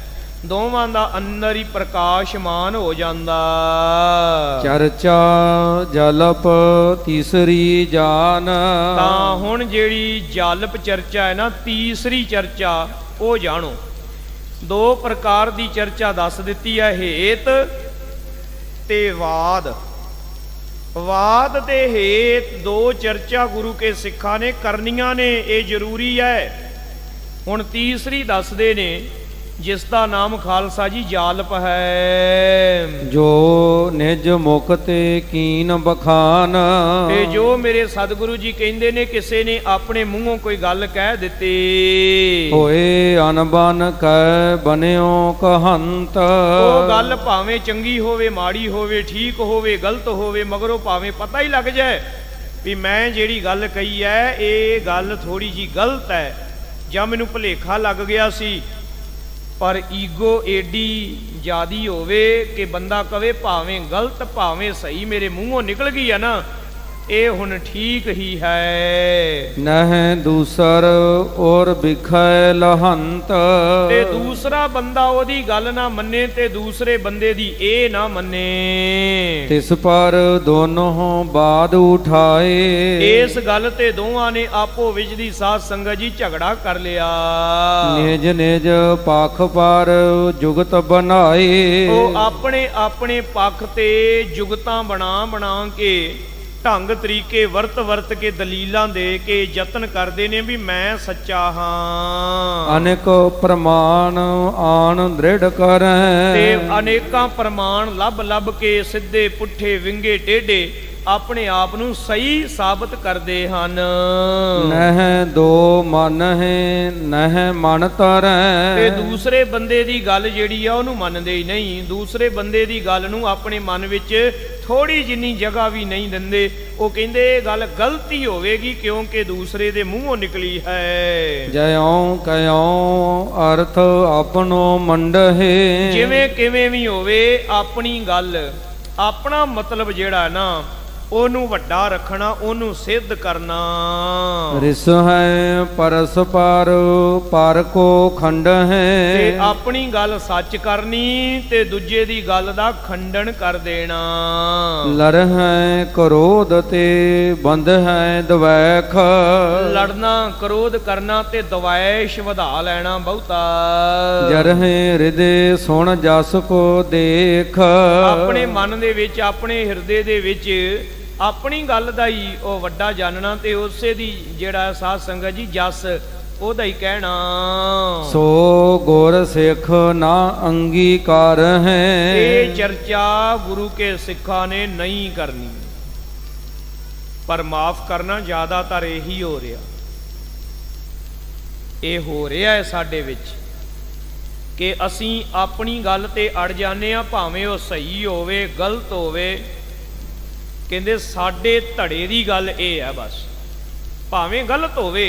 ਦੋਵਾਂ ਦਾ ਅੰਦਰ ਹੀ ਪ੍ਰਕਾਸ਼ਮਾਨ ਹੋ ਜਾਂਦਾ। ਚਰਚਾ ਜਲਪ ਤੀਸਰੀ ਜਾਨ। ਤਾਂ ਹੁਣ ਜਿਹੜੀ ਜਲਪ ਚਰਚਾ ਹੈ ਨਾ, ਤੀਸਰੀ ਚਰਚਾ ਉਹ ਜਾਣੋ। 2 ਪ੍ਰਕਾਰ ਦੀ ਚਰਚਾ ਦੱਸ ਦਿੱਤੀ ਹੈ, ਹੇਤ ਤੇ ਵਾਦ। वाद दे हेत दो चर्चा गुरु के सिखा ने करनियां ने, ये जरूरी है। हुण तीसरी दसदे ने जिसका नाम खालसा जी जालप है। जो निज मुक्ते कीन बखान, ते जो मेरे सतगुरु जी कहंदे ने किसी ने अपने मूहों कोई गल कह दिती, होए अनबन कह बनियो कहंत। वो गल भावें चंगी होवे माड़ी होवे ठीक होवे गलत होवे, मगरों भावें पता ही लग जाए भी मैं जिहड़ी गल कही है ये गल थोड़ी जी गलत है, जां मैनूं भुलेखा लग गया सी। पर ईगो एडी ज्यादी होवे कि बंदा कवे भावें गलत भावें सही मेरे मूहों निकल गई है ना, ये हुण ठीक ही है। नह दूसर और बिखै लहंत, ते दूसरा बंदा ओदी गल ना मन्ने ते दूसरे बंदे दी ए ना मन्ने, तिस पर दोनों बाद उठाए। इस गल ते दोवां ने आपो विच दी साध संगत जी झगड़ा कर लिया। निज निज पख पर जुगत बनाए, ओ अपने अपने पख ते जुगतां बना बना के ढंग तरीके वरत के दलीलां दे के यतन करते ने भी मैं सच्चा हाँ। अनेक प्रमाण आन दृढ़ करें, ते अनेकां प्रमाण लब लब के सिद्धे पुठे विंगे टेढ़े अपने आप नूं सही साबित करते हैं। नह दो मन है नह मन तरै, ते दूसरे बंदे दी गल जिहड़ी आ उहनूं मनदे ही नहीं, दूसरे बंदे दी गल नूं अपने मन विच थोड़ी जिन्नी जगह भी नहीं दिंदे। वो कहंदे गल गलती होवेगी क्योंकि दूसरे दे मूहों निकली है। जयों कयों अर्थ अपनो मंडहे, जिवें किवें भी होवे अपनी गल अपना मतलब जिहड़ा है ना ओनू वड्डा रखना, ओनू सिद्ध करना। रिस है परस्पर पर को खंड है, ते अपनी गल सच करनी ते दूजे दी गल दा खंडन कर देना। लड़ है क्रोध ते बंध है द्वैख, लड़ना क्रोध करना ते द्वैश वधा लेना बहुता। जर है हृदय सुन जस को देख, अपने मन दे विच अपने हिरदे दे विच अपनी गल दा ही ओ वड्डा जानना ते उसे दी जेड़ा साध संगत जी जस ओदा ही कहना। सो गुर सिख ना अंगीकार है, ये चर्चा गुरु के सिखा ने नहीं करनी। पर माफ करना ज्यादातर यही हो रहा, ये हो रहा है साडे विच कि असी अपनी गल ते अड़ जाने आ, भावें वो सही होवे गलत होवे। कहते साडे धड़े की गल ये है, बस भावें गलत होवे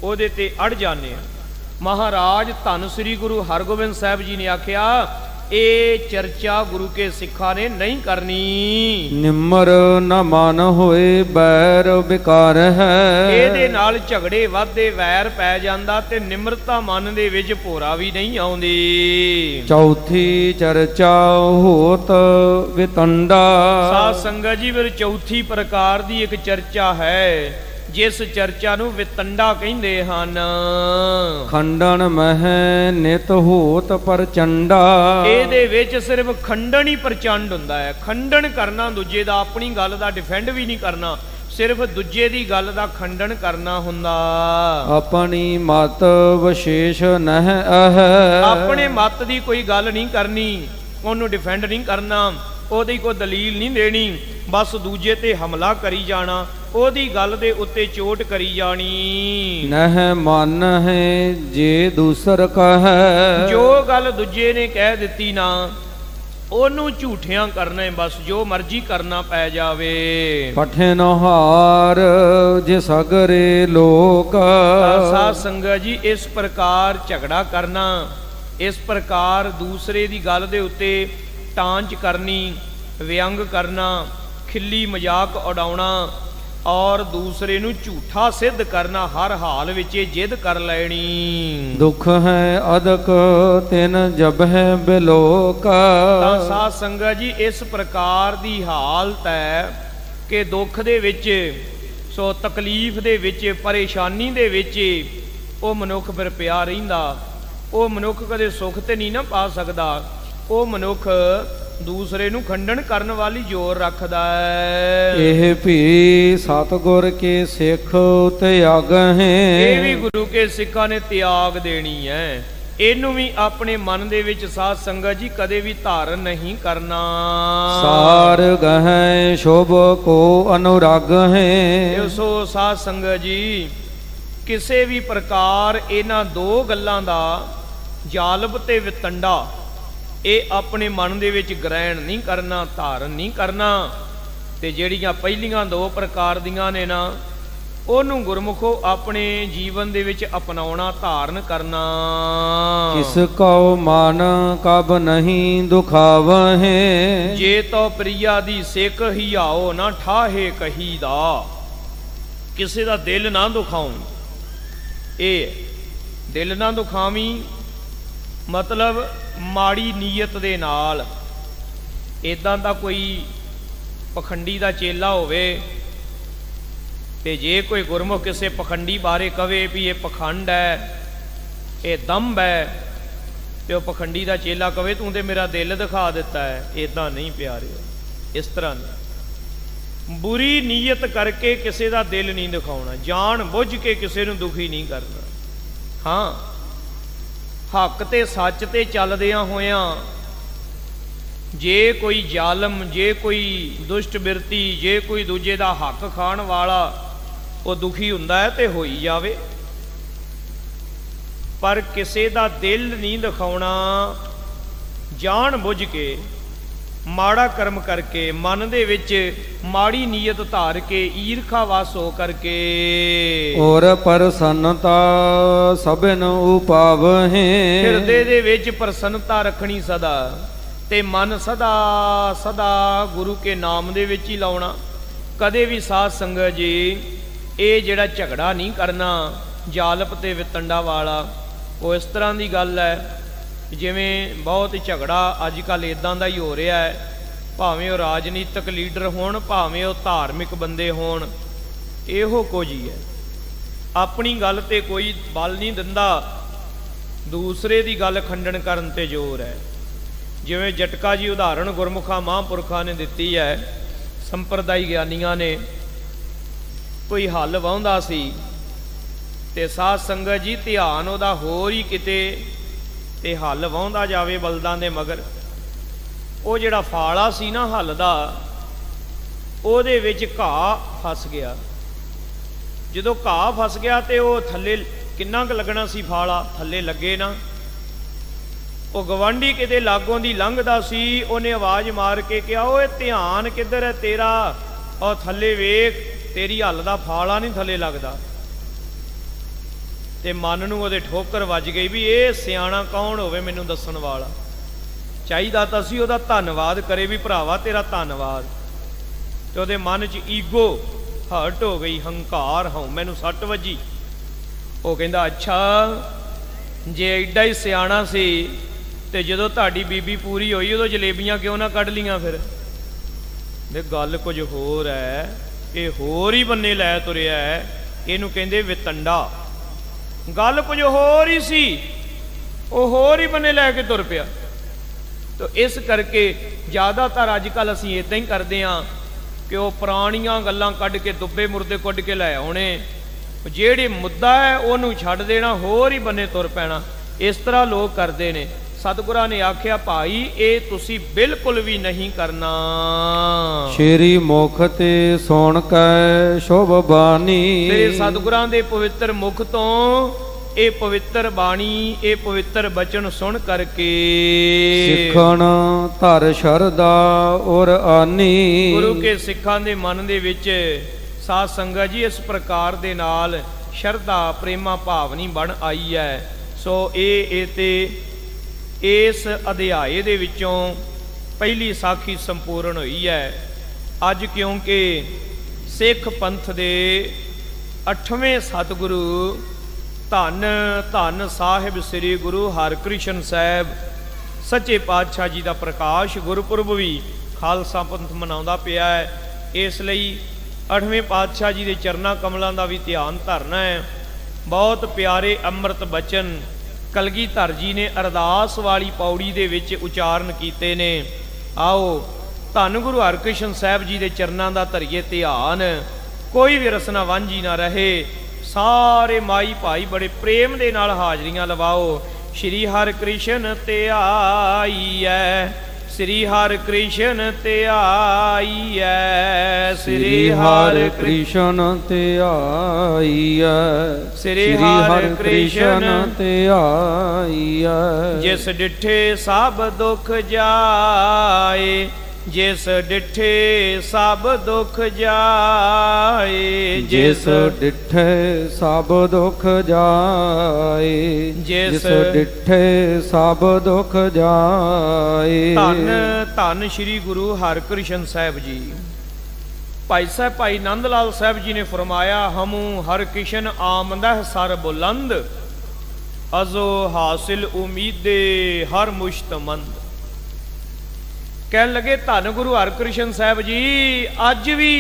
ओदे ते अड़ जाने। महाराज धन श्री गुरु हरगोबिंद साहब जी ने आख्या ये चर्चा गुरु के सिखा ने नहीं करनी। निम्र न मन होए बैर विकार है, ਇਹਦੇ ਨਾਲ ਝਗੜੇ ਵਾਧੇ ਵੈਰ ਪੈ ਜਾਂਦਾ ਤੇ ਨਿਮਰਤਾ ਮਨ ਦੇ ਵਿੱਚ ਭੋਰਾ ਵੀ ਨਹੀਂ ਆਉਂਦੀ। चौथी चर्चा होत वितंडा, ਸਾਧ ਸੰਗਤ ਜੀ ਫਿਰ ਚੌਥੀ ਪ੍ਰਕਾਰ ਦੀ ਇੱਕ ਚਰਚਾ ਹੈ जिस चर्चा नूं वितंडा कहंदे हन। खंडन मह नित होत प्रचंडा, ਇਹਦੇ ਵਿੱਚ सिर्फ खंडन ही प्रचंड हुंदा है। खंडन करना दूजे दा, अपनी गल दा डिफेंड भी नहीं करना, सिर्फ दूजे दी गल दा खंडन करना हुंदा। अपनी मत विशेष नह अह, अपने मत दी कोई गल नहीं करनी, ਉਹਨੂੰ डिफेंड नहीं करना, ਉਹਦੀ ਕੋਈ दलील नहीं देनी, बस दूजे ते हमला करी जाना, ਉਹਦੀ ਗੱਲ ਦੇ ਉੱਤੇ ਚੋਟ ਕਰੀ ਜਾਣੀ। ਨਹ ਮਨ ਹੈ ਜੇ ਦੂਸਰ ਕਹੈ, ਜੋ ਗੱਲ ਦੂਜੇ ਨੇ ਕਹਿ ਦਿੱਤੀ ਨਾ ਉਹਨੂੰ ਝੂਠਿਆਂ ਕਰਨਾ ਹੈ, ਬਸ ਜੋ ਮਰਜ਼ੀ ਕਰਨਾ ਪੈ ਜਾਵੇ। ਪਠੇ ਨਹਾਰ ਜੇ ਸਗਰੇ ਲੋਕ, ਸਾਧ ਸੰਗਤ ਜੀ ਇਸ ਪ੍ਰਕਾਰ ਝਗੜਾ ਕਰਨਾ, ਇਸ ਪ੍ਰਕਾਰ ਦੂਸਰੇ ਦੀ ਗੱਲ ਦੇ ਉੱਤੇ ਟਾਂਚ ਕਰਨੀ, ਵਿਅੰਗ ਕਰਨਾ, ਖਿੱਲੀ ਮਜ਼ਾਕ ਉਡਾਉਣਾ और दूसरे नूं झूठा सिद्ध करना, हर हाल विच जिद कर लैनी। दुख है अदक तिन जब है बिलोक, साध संगत जी इस प्रकार दी हालत है कि दुख दे विच सो तकलीफ दे विच परेशानी दे विच वो मनुख फिर पिया रहिंदा। वो मनुख कदे सुख ते नहीं ना पा सकदा, वो मनुख ਦੂਸਰੇ ਨੂੰ ਖੰਡਨ ਕਰਨ ਵਾਲੀ ਜ਼ੋਰ ਰੱਖਦਾ ਹੈ। ਇਹ ਵੀ ਸਤਿਗੁਰ ਕੇ ਸਿੱਖ ਤਿਆਗ ਹੈ। ਇਹ ਵੀ ਗੁਰੂ ਕੇ ਸਿੱਖਾਂ ਨੇ ਤਿਆਗ ਦੇਣੀ ਹੈ। ਇਹਨੂੰ ਵੀ ਆਪਣੇ ਮਨ ਦੇ ਵਿੱਚ ਸਾਧ ਸੰਗਤ ਜੀ ਕਦੇ ਵੀ ਧਾਰਨ ਨਹੀਂ ਕਰਨਾ। ਸਾਰ ਗਹਿ ਸ਼ੁਭ ਕੋ ਅਨੁਰਾਗ ਹੈ। ਸੋ ਸਾਧ ਸੰਗਤ ਜੀ ਕਿਸੇ ਵੀ ਪ੍ਰਕਾਰ ਇਹਨਾਂ ਦੋ ਗੱਲਾਂ ਦਾ ਜਾਲਬ ਤੇ ਵਿਤੰਡਾ ਇਹ ਆਪਣੇ ਮਨ ਦੇ ਵਿੱਚ ਗ੍ਰਹਿਣ ਨਹੀਂ ਕਰਨਾ, ਧਾਰਨ ਨਹੀਂ ਕਰਨਾ। ਤੇ ਜਿਹੜੀਆਂ ਪਹਿਲੀਆਂ ਦੋ ਪ੍ਰਕਾਰ ਦੀਆਂ ਨੇ ਨਾ ਉਹਨੂੰ ਗੁਰਮੁਖੋ ਆਪਣੇ ਜੀਵਨ ਦੇ ਵਿੱਚ ਅਪਣਾਉਣਾ, ਧਾਰਨ ਕਰਨਾ। ਕਿਸ ਕਉ ਮਨ ਕਬ ਨਹੀਂ ਦੁਖਾਵਹਿ। ਜੇ ਤੋ ਪ੍ਰਿਆ ਦੀ ਸਿੱਖ ਹਿਆਓ ਨਾ ਠਾਹੇ ਕਹੀ ਦਾ। ਕਿਸੇ ਦਾ ਦਿਲ ਨਾ ਦੁਖਾਉਂ, ਇਹ ਦਿਲ ਨਾ ਦੁਖਾਵੀਂ ਮਤਲਬ ਮਾੜੀ ਨੀਅਤ ਦੇ ਨਾਲ। ਇਦਾਂ ਦਾ ਕੋਈ ਪਖੰਡੀ ਦਾ ਚੇਲਾ ਹੋਵੇ ਤੇ ਜੇ ਕੋਈ ਗੁਰਮੁਖ ਕਿਸੇ ਪਖੰਡੀ ਬਾਰੇ ਕਵੇ ਵੀ ਇਹ ਪਖੰਡ ਹੈ, ਇਹ ਦੰਭ ਹੈ, ਤੇ ਉਹ ਪਖੰਡੀ ਦਾ ਚੇਲਾ ਕਵੇ ਤੂੰ ਤੇ ਮੇਰਾ ਦਿਲ ਦਿਖਾ ਦਿੱਤਾ ਹੈ। ਇਦਾਂ ਨਹੀਂ ਪਿਆਰਿਓ, ਇਸ ਤਰ੍ਹਾਂ ਨਹੀਂ। ਬੁਰੀ ਨੀਅਤ ਕਰਕੇ ਕਿਸੇ ਦਾ ਦਿਲ ਨਹੀਂ ਦਿਖਾਉਣਾ, ਜਾਣ ਬੁੱਝ ਕੇ ਕਿਸੇ ਨੂੰ ਦੁਖੀ ਨਹੀਂ ਕਰਨਾ। ਹਾਂ, ਹੱਕ ਤੇ ਸੱਚ ਤੇ ਚੱਲਦਿਆਂ ਹੋਇਆਂ ਜੇ ਕੋਈ ਜ਼ਾਲਮ, ਜੇ ਕੋਈ ਦੁਸ਼ਟ ਬਿਰਤੀ, ਜੇ ਕੋਈ ਦੂਜੇ ਦਾ ਹੱਕ ਖਾਣ ਵਾਲਾ ਉਹ ਦੁਖੀ ਹੁੰਦਾ ਹੈ ਤੇ ਹੋਈ ਜਾਵੇ, ਪਰ ਕਿਸੇ ਦਾ ਦਿਲ ਨਹੀਂ ਦਿਖਾਉਣਾ। ਜਾਣ ਬੁੱਝ ਕੇ ਮਾੜਾ ਕਰਮ ਕਰਕੇ, ਮਨ ਦੇ ਵਿੱਚ ਮਾੜੀ ਨੀਅਤ ਧਾਰ ਕੇ, ਈਰਖਾ ਵਸ ਹੋ ਕਰਕੇ। ਔਰ ਪ੍ਰਸੰਨਤਾ ਸਭਨ ਉਪਾਵਹਿ। ਹਿਰਦੇ ਦੇ ਵਿੱਚ ਪ੍ਰਸੰਨਤਾ ਰੱਖਣੀ ਸਦਾ, ਤੇ ਮਨ ਸਦਾ ਸਦਾ ਗੁਰੂ ਕੇ ਨਾਮ ਦੇ ਵਿੱਚ ਹੀ ਲਾਉਣਾ। ਕਦੇ ਵੀ ਸਾਧ ਸੰਗਤ ਜੀ ਇਹ ਜਿਹੜਾ ਝਗੜਾ ਨਹੀਂ ਕਰਨਾ ਜਾਲਪ ਤੇ ਵਿਤੰਡਾ ਵਾਲਾ। ਉਹ ਇਸ ਤਰ੍ਹਾਂ ਦੀ ਗੱਲ ਹੈ ਜਿਵੇਂ ਬਹੁਤ ਝਗੜਾ ਅੱਜ ਕੱਲ੍ਹ ਇੱਦਾਂ ਦਾ ਹੀ ਹੋ ਰਿਹਾ ਹੈ। ਭਾਵੇਂ ਉਹ ਰਾਜਨੀਤਿਕ ਲੀਡਰ ਹੋਣ, ਭਾਵੇਂ ਉਹ ਧਾਰਮਿਕ ਬੰਦੇ ਹੋਣ, ਇਹੋ ਕੁਝ ਹੀ ਹੈ। ਆਪਣੀ ਗੱਲ ਤੇ ਕੋਈ ਬਲ ਨਹੀਂ ਦਿੰਦਾ, ਦੂਸਰੇ ਦੀ ਗੱਲ ਖੰਡਨ ਕਰਨ ਤੇ ਜ਼ੋਰ ਹੈ। ਜਿਵੇਂ ਜਟਕਾ ਜੀ ਉਦਾਹਰਣ ਗੁਰਮੁਖਾਂ ਮਹਾਂਪੁਰਖਾਂ ਨੇ ਦਿੱਤੀ ਹੈ, ਸੰਪਰਦਾਈ ਗਿਆਨੀਆਂ ਨੇ। ਕੋਈ ਹੱਲ ਵਾਹੁੰਦਾ ਸੀ ਤੇ ਸਾਧ ਸੰਗਤ ਜੀ ਧਿਆਨ ਉਹਦਾ ਹੋਰ ਹੀ ਕਿਤੇ, ਤੇ ਹੱਲ ਵਾਹੁੰਦਾ ਜਾਵੇ ਬਲਦਾਂ ਦੇ ਮਗਰ। ਉਹ ਜਿਹੜਾ ਫਾਲਾ ਸੀ ਨਾ ਹੱਲ ਦਾ, ਉਹਦੇ ਵਿੱਚ ਘਾਹ ਫਸ ਗਿਆ। ਜਦੋਂ ਘਾਹ ਫਸ ਗਿਆ ਤੇ ਉਹ ਥੱਲੇ ਕਿੰਨਾ ਕੁ ਲੱਗਣਾ ਸੀ, ਫਾਲਾ ਥੱਲੇ ਲੱਗੇ ਨਾ। ਉਹ ਗਵਾਂਢੀ ਕਿਤੇ ਲਾਗੋਂ ਦੀ ਲੰਘਦਾ ਸੀ, ਉਹਨੇ ਆਵਾਜ਼ ਮਾਰ ਕੇ ਕਿਹਾ ਓਏ ਧਿਆਨ ਕਿੱਧਰ ਹੈ ਤੇਰਾ, ਉਹ ਥੱਲੇ ਵੇਖ, ਤੇਰੀ ਹੱਲ ਦਾ ਫਾਲਾ ਨਹੀਂ ਥੱਲੇ ਲੱਗਦਾ। ਤੇ ਮਨ ਨੂੰ ਉਹਦੇ ਠੋਕਰ ਵੱਜ ਗਈ ਵੀ ਇਹ ਸਿਆਣਾ ਕੌਣ ਹੋਵੇ ਮੈਨੂੰ ਦੱਸਣ ਵਾਲਾ। ਚਾਹੀਦਾ ਤਾਂ ਸੀ ਉਹਦਾ ਧੰਨਵਾਦ ਕਰੇ ਵੀ ਭਰਾਵਾ ਤੇਰਾ ਧੰਨਵਾਦ। ਤੇ ਉਹਦੇ ਮਨ 'ਚ ਈਗੋ ਹਰਟ ਹੋ ਗਈ, ਹੰਕਾਰ, ਹਾਂ ਮੈਨੂੰ ਸੱਟ ਵੱਜੀ। ਉਹ ਕਹਿੰਦਾ ਅੱਛਾ ਜੇ ਐਡਾ ਹੀ ਸਿਆਣਾ ਸੀ ਤੇ ਜਦੋਂ ਤੁਹਾਡੀ ਬੀਬੀ ਪੂਰੀ ਹੋਈ ਉਦੋਂ ਜਲੇਬੀਆਂ ਕਿਉਂ ਨਾ ਕੱਢ ਲੀਆਂ? ਫਿਰ ਦੇ ਗੱਲ ਕੁਝ ਹੋਰ ਹੈ, ਇਹ ਹੋਰ ਹੀ ਬੰਨੇ ਲੈ ਤੁਰਿਆ ਹੈ। ਇਹਨੂੰ ਕਹਿੰਦੇ ਵਿਤੰਡਾ। ਗੱਲ ਕੁਝ ਹੋਰ ਹੀ ਸੀ, ਉਹ ਹੋਰ ਹੀ ਬੰਨੇ ਲੈ ਕੇ ਤੁਰ ਪਿਆ। ਤਾਂ ਇਸ ਕਰਕੇ ਜ਼ਿਆਦਾਤਰ ਅੱਜ ਕੱਲ੍ਹ ਅਸੀਂ ਇੱਦਾਂ ਹੀ ਕਰਦੇ ਹਾਂ ਕਿ ਉਹ ਪੁਰਾਣੀਆਂ ਗੱਲਾਂ ਕੱਢ ਕੇ ਦੁੱਬੇ ਮੁਰਦੇ ਕੱਢ ਕੇ ਲੈ ਆਉਣੇ, ਜਿਹੜੇ ਮੁੱਦਾ ਹੈ ਉਹਨੂੰ ਛੱਡ ਦੇਣਾ, ਹੋਰ ਹੀ ਬੰਨੇ ਤੁਰ ਪੈਣਾ। ਇਸ ਤਰ੍ਹਾਂ ਲੋਕ ਕਰਦੇ ਨੇ। ਸਤਿਗੁਰਾਂ ਨੇ ਆਖਿਆ ਭਾਈ ਇਹ ਤੁਸੀਂ ਬਿਲਕੁਲ ਵੀ ਨਹੀਂ ਕਰਨਾ। ਸ਼੍ਰੀ ਮੁਖ ਤੇ ਸੁਣ ਕੈ ਸ਼ੁਭ ਬਾਣੀ। ਤੇਰੇ ਸਤਿਗੁਰਾਂ ਦੇ ਪਵਿੱਤਰ ਮੁਖ ਤੋਂ ਇਹ ਪਵਿੱਤਰ ਬਾਣੀ, ਇਹ ਪਵਿੱਤਰ ਬਚਨ ਸੁਣ ਕਰਕੇ ਸਿੱਖਣ ਧਰ ਸ਼ਰਧਾ ਔਰ ਆਨੀ। ਗੁਰੂ ਕੇ ਸਿੱਖਾਂ ਦੇ ਮਨ ਦੇ ਵਿੱਚ ਸਾਧ ਸੰਗਤ ਜੀ ਇਸ ਪ੍ਰਕਾਰ ਦੇ ਨਾਲ ਸ਼ਰਧਾ ਪ੍ਰੇਮਾ ਭਾਵਨੀ ਬਣ ਆਈ ਹੈ। ਸੋ ਇਹ ਤੇ ਇਸ ਅਧਿਆਏ ਦੇ ਵਿੱਚੋਂ ਪਹਿਲੀ ਸਾਖੀ ਸੰਪੂਰਨ ਹੋਈ ਹੈ। ਅੱਜ ਕਿਉਂਕਿ ਸਿੱਖ ਪੰਥ ਦੇ 8ਵੇਂ ਸਤਿਗੁਰੂ ਧੰਨ ਧੰਨ ਸਾਹਿਬ ਸ੍ਰੀ ਗੁਰੂ ਹਰਿਕ੍ਰਿਸ਼ਨ ਸਾਹਿਬ ਸੱਚੇ ਪਾਤਸ਼ਾਹ ਜੀ ਦਾ ਪ੍ਰਕਾਸ਼ ਗੁਰਪੁਰਬ ਵੀ ਖਾਲਸਾ ਪੰਥ ਮਨਾਉਂਦਾ ਪਿਆ ਹੈ। ਇਸ ਲਈ 8ਵੇਂ ਪਾਤਸ਼ਾਹ ਜੀ ਦੇ ਚਰਨਾਂ ਕਮਲਾਂ ਦਾ ਵੀ ਧਿਆਨ ਧਰਨਾ ਹੈ। ਬਹੁਤ ਪਿਆਰੇ ਅੰਮ੍ਰਿਤ ਬਚਨ ਕਲਗੀਧਰ ਜੀ ਨੇ ਅਰਦਾਸ ਵਾਲੀ ਪੌੜੀ ਦੇ ਵਿੱਚ ਉਚਾਰਨ ਕੀਤੇ ਨੇ। आओ धन गुरु हरकृष्ण साहब जी के चरणों का धरिए ध्यान, कोई भी रसना वांझी ना रहे। सारे माई भाई बड़े प्रेम के नाल हाजरियां लवाओ। श्री हरकृष्ण ते आईए, श्री हरकृष्ण ते आईए, श्री हरकृष्ण ते आईए, श्री हरकृष्ण ते आईए। जिस डिठे सब दुख जाए, जिस डिठे सब दुख जाए, जिस डिठे सब दुख जाए, जिस डिठे सब दुख जाए। धन धन श्री गुरु हरकृष्ण साहब जी। भाई साहब भाई नंद लाल साहब जी ने फरमाया, हमू हरकृष्ण आमदह सर बुलंद, अजो हासिल उम्मीदे हर मुश्तमंद। कह लगे धन गुरु हरकृष्ण साहब जी, अज भी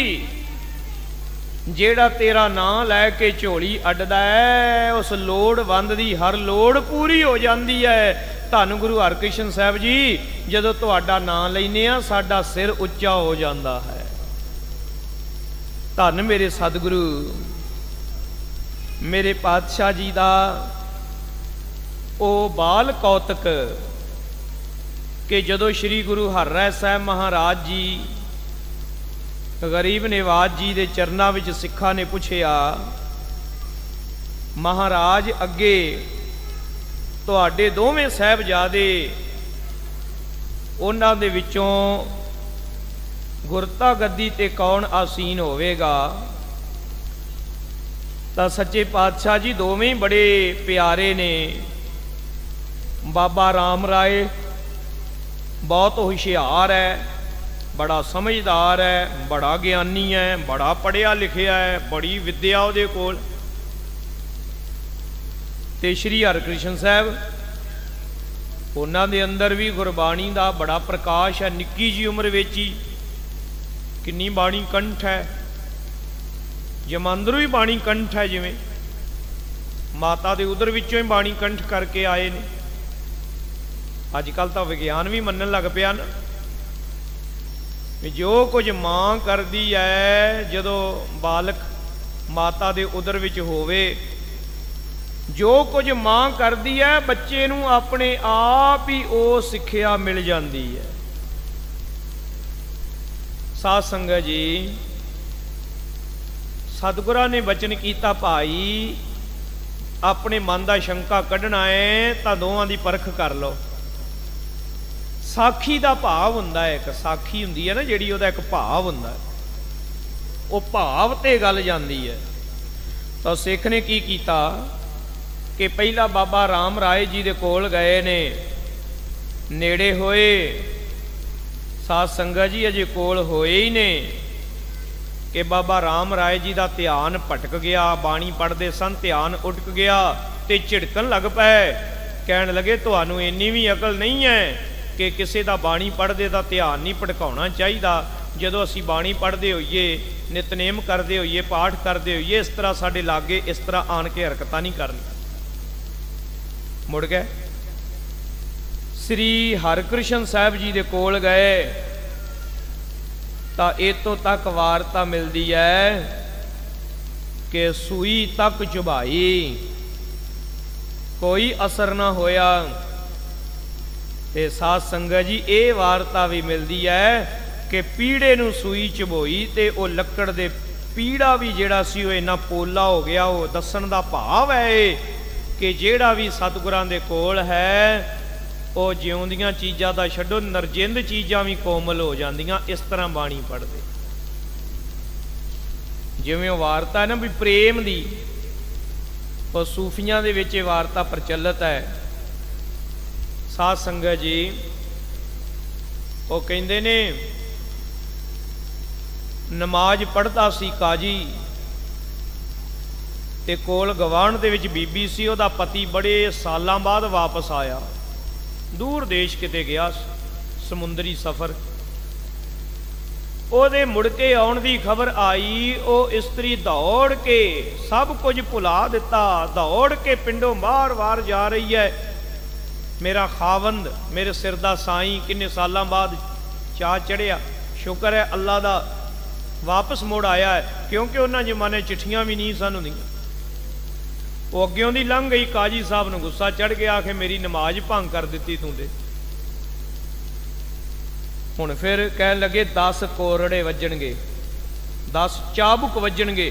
जेड़ा तेरा नाम लैके झोली अड्डदा है, उस लोड़वंद दी हर लोड़ पूरी हो जाती है। धन गुरु हरकृष्ण साहब जी, जदों तुहाडा नाम लैने आ साडा सिर उच्चा हो जाता है। धन मेरे सतगुरु मेरे पातशाह जी दा ओ बाल कौतक कि जदों श्री गुरु हरराय साहब महाराज जी गरीब निवाज जी के चरणों में सिखा ने पूछया, महाराज अगे तुहाडे दोवें साहबजादे उन्हां दे विचों गुरता गद्दी ते कौन आसीन होवेगा? तां सच्चे पातशाह जी दोवें बड़े प्यारे ने। बाबा राम राय बहुत होशियार है, बड़ा समझदार है, बड़ा ज्ञानी है, बड़ा पढ़िया लिखिया है, बड़ी विद्या उहदे कोल। ते श्री हरकृष्ण साहब उन्हां दे अंदर भी गुरबाणी दा बड़ा प्रकाश है। निक्की जी उम्र विच ही किन्नी बाणी कंठ है, जमांदरू ही बाणी कंठ है, जिवें माता दे उदर विचों ही बाणी कंठ करके आए ने। अजकल तो विज्ञान भी मनन लग पिया ना, जो कुछ मां करदी है जदों बालक माता दे उदर विच होवे, जो कुछ मां करदी है बच्चे नूं अपने आप ही वो सिक्ख्या मिल जाती है। साध संगत जी, सतगुरां ने बचन कीता, भाई अपने मन का शंका कढ़ना है तो दोवां दी परख कर लो। साखी का भाव हुंदा है, एक साखी हुंदी है ना जिहड़ी, उहदा एक भाव हुंदा है, वो भाव ते गल जांदी है। तो सिख ने की कीता कि पहला बाबा राम राय जी दे कोल गए ने, नेड़े होए। साध संगत जी अजे कोल होए ही ने कि बाबा राम राय जी का ध्यान भटक गया। बाणी पढ़ते सन, ध्यान उटक गया ते झिड़कन लग पे। कहन लगे तुहानू इन्नी भी अकल नहीं है कि किसी का बाणी पढ़ते का ध्यान नहीं भटकाउणा चाहिए। जदों असी बाणी पढ़ते होइए, नितनेम करते होइए, पाठ करते होइए, इस तरह साडे लागे इस तरह आन के हरकतां नहीं करनी। मुड़ गए श्री हरकृष्ण साहब जी दे कोल गए तो इतों तक वार्ता मिलती है कि सूई तक चुभाई, कोई असर ना होया। ते साध संगत जी ये वार्ता भी मिलती है कि पीड़े नूं सूई चुभोई ते वो लक्कड़ दे पीड़ा भी जिहड़ा सी वो इन्ना पोला हो गया। वो दस्सण दा भाव है कि जिहड़ा भी सतगुरां दे कोल है वो जिउंदियां चीज़ां दा छड्डो, नरजिंद चीज़ां भी कोमल हो जांदियां। इस तरह बाणी पढ़दे जिवें वो वार्ता है ना भी प्रेम दी, वो सूफियां दे विच वार्ता प्रचलित है। साध संगत जी वो कहंदे ने नमाज पढ़ता सी काजी ते कोल गवाण दे विच बीबी सी। उहदा पति बड़े सालां बाद वापस आया, दूर देश किते गया, समुंदरी सफ़र। ਉਹਦੇ ਮੁੜ ਕੇ ਆਉਣ ਦੀ ਖਬਰ ਆਈ, ਉਹ ਇਸਤਰੀ ਦੌੜ ਕੇ ਸਭ ਕੁਝ ਭੁਲਾ ਦਿੱਤਾ, ਦੌੜ ਕੇ ਪਿੰਡੋਂ ਬਾਹਰ-ਬਾਹਰ ਜਾ ਰਹੀ ਹੈ। ਮੇਰਾ ਖਾਵੰਦ, ਮੇਰੇ ਸਿਰ ਦਾ ਸਾਈਂ ਕਿੰਨੇ ਸਾਲਾਂ ਬਾਅਦ ਚਾਅ ਚੜਿਆ। शुक्र है अल्लाह का वापस मुड़ आया है, क्योंकि उन्होंने जमाने चिट्ठियां भी नहीं सन हुंदियां। वो अग्यों दी लंघ गई, काजी साहब नूं गुस्सा चढ़ गया कि मेरी नमाज भंग कर दी तूं दे। हुण फिर कहन लगे 10 कोरड़े वजणगे, 10 चाबुक वजणगे।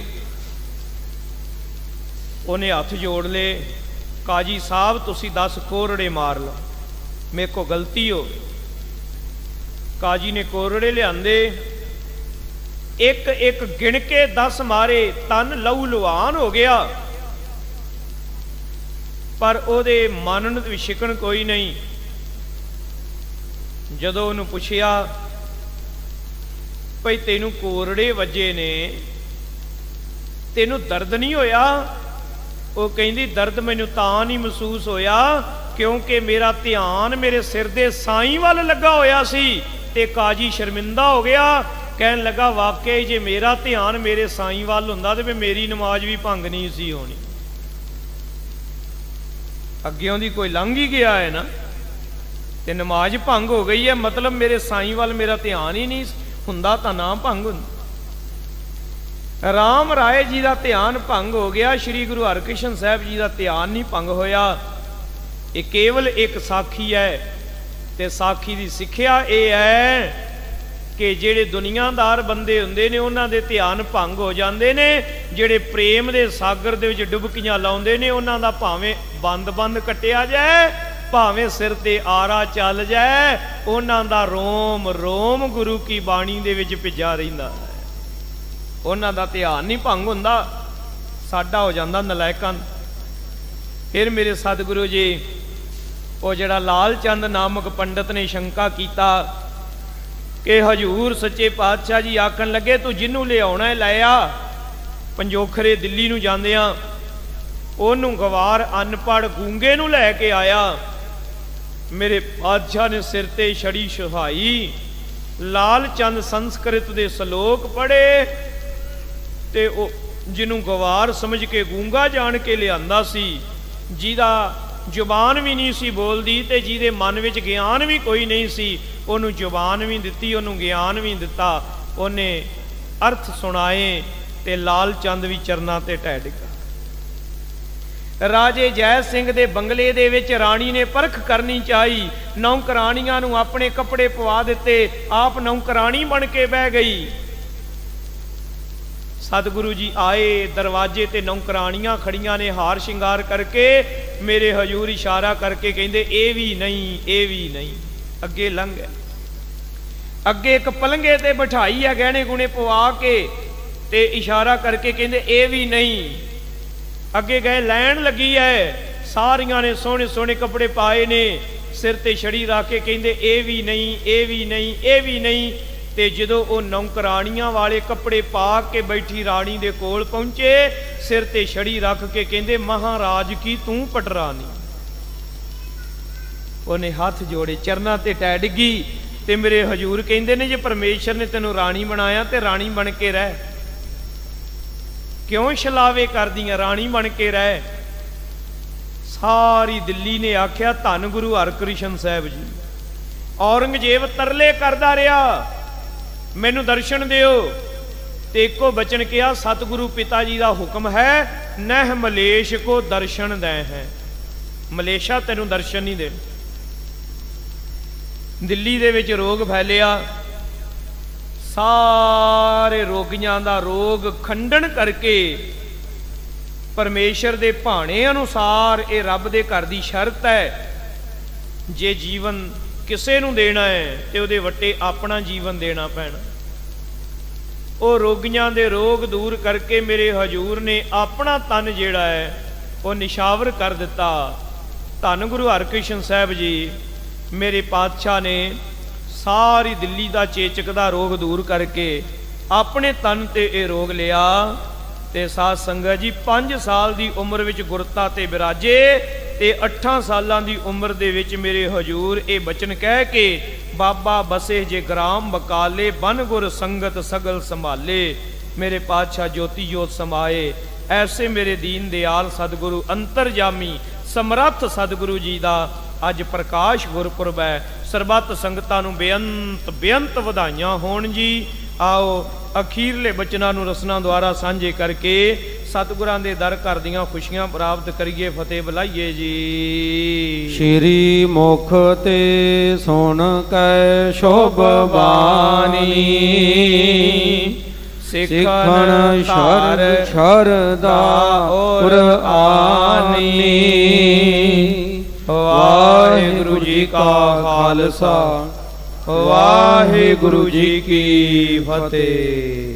उन्हें हथ जोड़ ले, काजी साहब तुसी 10 कोरड़े मार लो, मेरे को गलती हो। काजी ने कोरड़े लियादे, एक एक गिण के 10 मारे, तन लहू लुहान हो गया, पर ओदे मन विच शिकन कोई नहीं। जदों उन्होंने पुछया भाई तेनू कोरड़े वजे ने, तेनू दर्द नहीं होया? वो कहंदी दर्द मैनू तां नहीं महसूस होया क्योंकि मेरा ध्यान मेरे सिर दे साईं वाल लगा होया सी। ते काजी शर्मिंदा हो गया, कहन लगा वाकई जे मेरा ध्यान मेरे साईं वाल हुंदा ते मेरी नमाज भी भंग नहीं सी होनी। अग्यों दी कोई लंघ ही गया है ना, ते नमाज भंग हो गई है, मतलब मेरे साईं वाल मेरा ध्यान ही नहीं हुंदा तां ना भंग हुंदा। राम राय जी का ध्यान भंग हो गया, श्री गुरु हरकृष्ण साहब जी का ध्यान नहीं भंग होया। ये केवल एक साखी है, ते साखी की सिक्ख्या यह है कि जेड़े दुनियादार बंदे हुंदे ने उन्हां दे ध्यान भंग हो जांदे ने, जेड़े प्रेम दे सागर दे विच डुबकियां लाउंदे ने उन्हां दा भावें बंद बंद कट्टिया जाए, भावें सिर ते आरा चल जाए, उन्हां दा रोम रोम गुरु की बाणी दे विच भिजा रहिंदा है। उन्हां दा ध्यान नहीं भंग हुंदा, साडा हो जांदा नलायकां। फिर मेरे सतगुरु जी वो जड़ा लाल चंद नामक पंडित ने शंका कीता कि हजूर सच्चे पातशाह जी आखन लगे तू जिन्नू ले आउणा है लै आ। पंजोखरे दिल्ली नूं जांदियां ओनू गवार अनपढ़ गूंगे नूं लै के आया। मेरे पातशाह ने सिर ते छड़ी छुहाई, लाल चंद संस्कृत दे सलोक पढ़े ते ओ जिन्नू गवार समझ के गूंगा जान के लियांदा सी, जिहदा जुबान भी नहीं सी बोलदी ते जिहदे मन विच ज्ञान भी कोई नहीं सी, ओनू जुबान भी दिती, ओनू ज्ञान भी दिता, ओने अर्थ सुनाए ते लाल चंद भी चरना ते ढह डिगा। राजे जय सिंह दे बंगले दे विच राणी ने परख करनी चाही, नौकराणियां नूं अपने कपड़े पवा दिते, आप नौकराणी बन के बह गई। सतगुरु जी आए, दरवाजे ते नौकराणियां खड़ियां ने हार शिंगार करके, मेरे हजूर इशारा करके कहंदे ए भी नहीं, ए भी नहीं। अगे लंघ गए, अगे एक पलंगे ते बिठाई है गहने गुणे पवा के, ते इशारा करके कहंदे ए भी नहीं। अगे गए, लैन लगी है, सारियां ने सोहने सोहने कपड़े पाए ने, सिर ते छड़ी रख के कहंदे ए भी नहीं, ए भी नहीं, ए भी नहीं। ते जदों वो नौकराणियां वाले कपड़े पा के बैठी राणी दे कोल पहुंचे, सिर ते छड़ी रख के कहंदे महाराज की तू पटरानी। उन्हें हाथ जोड़े, चरना ते टै डिगी, ते मेरे हजूर कहंदे ने जे परमेश्वर ने तेनों राणी बनाया ते राणी बन के रह, क्यों छलावे कर दियां, राणी बन के रह। सारी दिल्ली ने आख्या धन गुरु हरकृष्ण साहब जी। औरंगजेब तरले करदा रहा मैनू दर्शन दिओ, ते एको बचन किया सतगुरु पिता जी का हुक्म है नह मलेश को दर्शन दे है, मलेशा तेनू दर्शन नहीं दे। दिल्ली दे विच रोग फैलिया, सारे रोगियां दा रोग खंडन करके परमेश्वर दे भाणे अनुसार ये रब दे घर दी शर्त है, जे जीवन किसे नूं देना है तो उहदे वट्टे अपना जीवन देना पैना। वो रोगियां दे रोग दूर करके मेरे हजूर ने अपना तन जिहड़ा है वो निशावर कर दिता। धन गुरु हरकृष्ण साहब जी मेरे पातशाह ने सारी दिल्ली का चेचक का रोग दूर करके अपने तन ते ये रोग लिया। ते साध संगत जी 5 साल की उम्र विच गुरता ते विराजे, ते 8 सालों की उम्र दे विच मेरे हजूर ये बचन कह के बाबा बसे जे ग्राम बकाले बन गुर संगत सगल संभाले। मेरे पातशाह ज्योति जोत समाए। ऐसे मेरे दीन दयाल सतगुरु अंतरजामी समर्थ सतगुरु जी का अज प्रकाश गुरपुरब है। सरबत संगतां नूं बेअंत बेअंत वधाइयां होण जी। आओ अखीरले बचनां नूं रसना द्वारा सांझे करके सतगुरां दे दर घर दीआं खुशियां प्राप्त करिए। फतेह बुलाइए जी। श्री मुख ते सुन कै शोभ बानी, सिखण शरदा उर आनी। वाहिगुरु जी का खालसा वाहिगुरु जी की फतेह।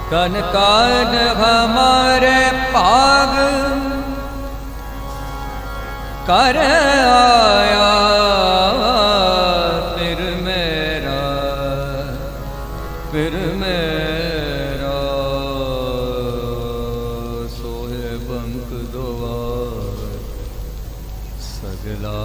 कन कान हमारे पाग कर आया फिर मेरा सोहे बंक दोवार सगला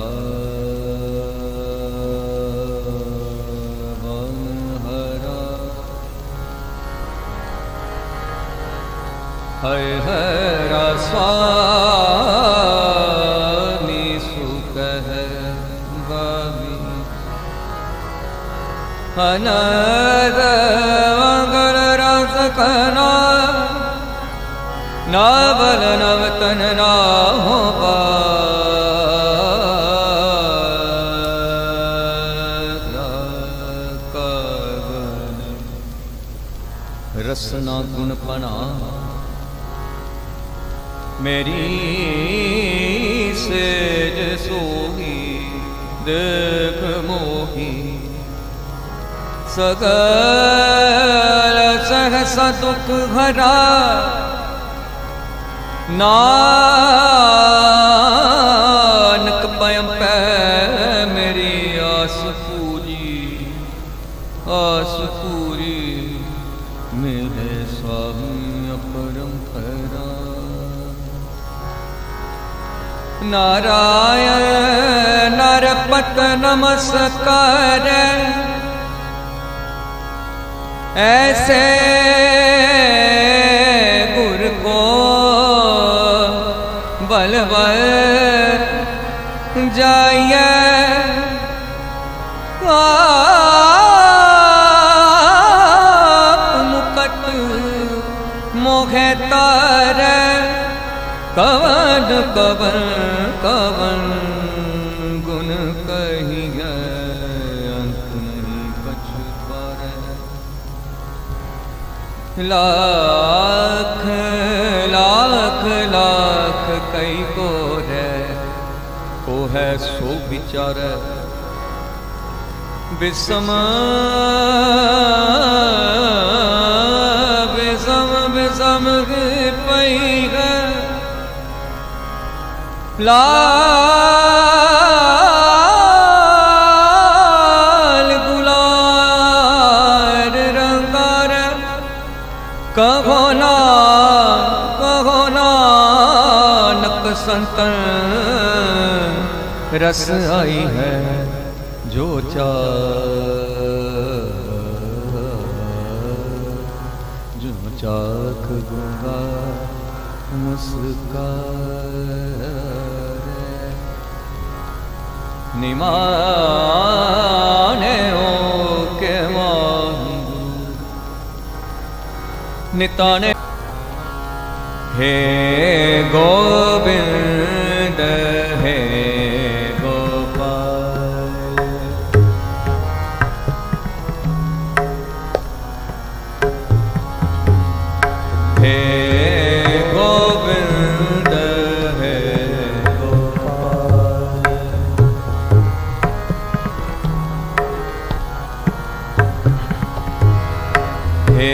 हय हरा स्वामी सुख है बाबी अनद मंगल रस कना नावल नवतन ना हो रसना गुण पना मेरी सेज सोही देख मोही सगल सहसा दुख भरा नानक पयम पै मेरी आस पूरी मिले स्वामी अपरम खरा नारायण नरपत नमस्कार ऐसे गुर को बल बल जाइए मुकट मोहे तार कवन कवन कवन गुण कही अंत नहीं कछु पार लाख लाख लाख कई को है सो विचार विषम विषम विषम पई है लाल गुलाल रंगार कहो नानक संतन रस आई है जो चाख गंगा मुस्कान निमाने ओ के वांगू निताने हे गोविंद हे गोपाल हे गोविंद हे गोपाल हे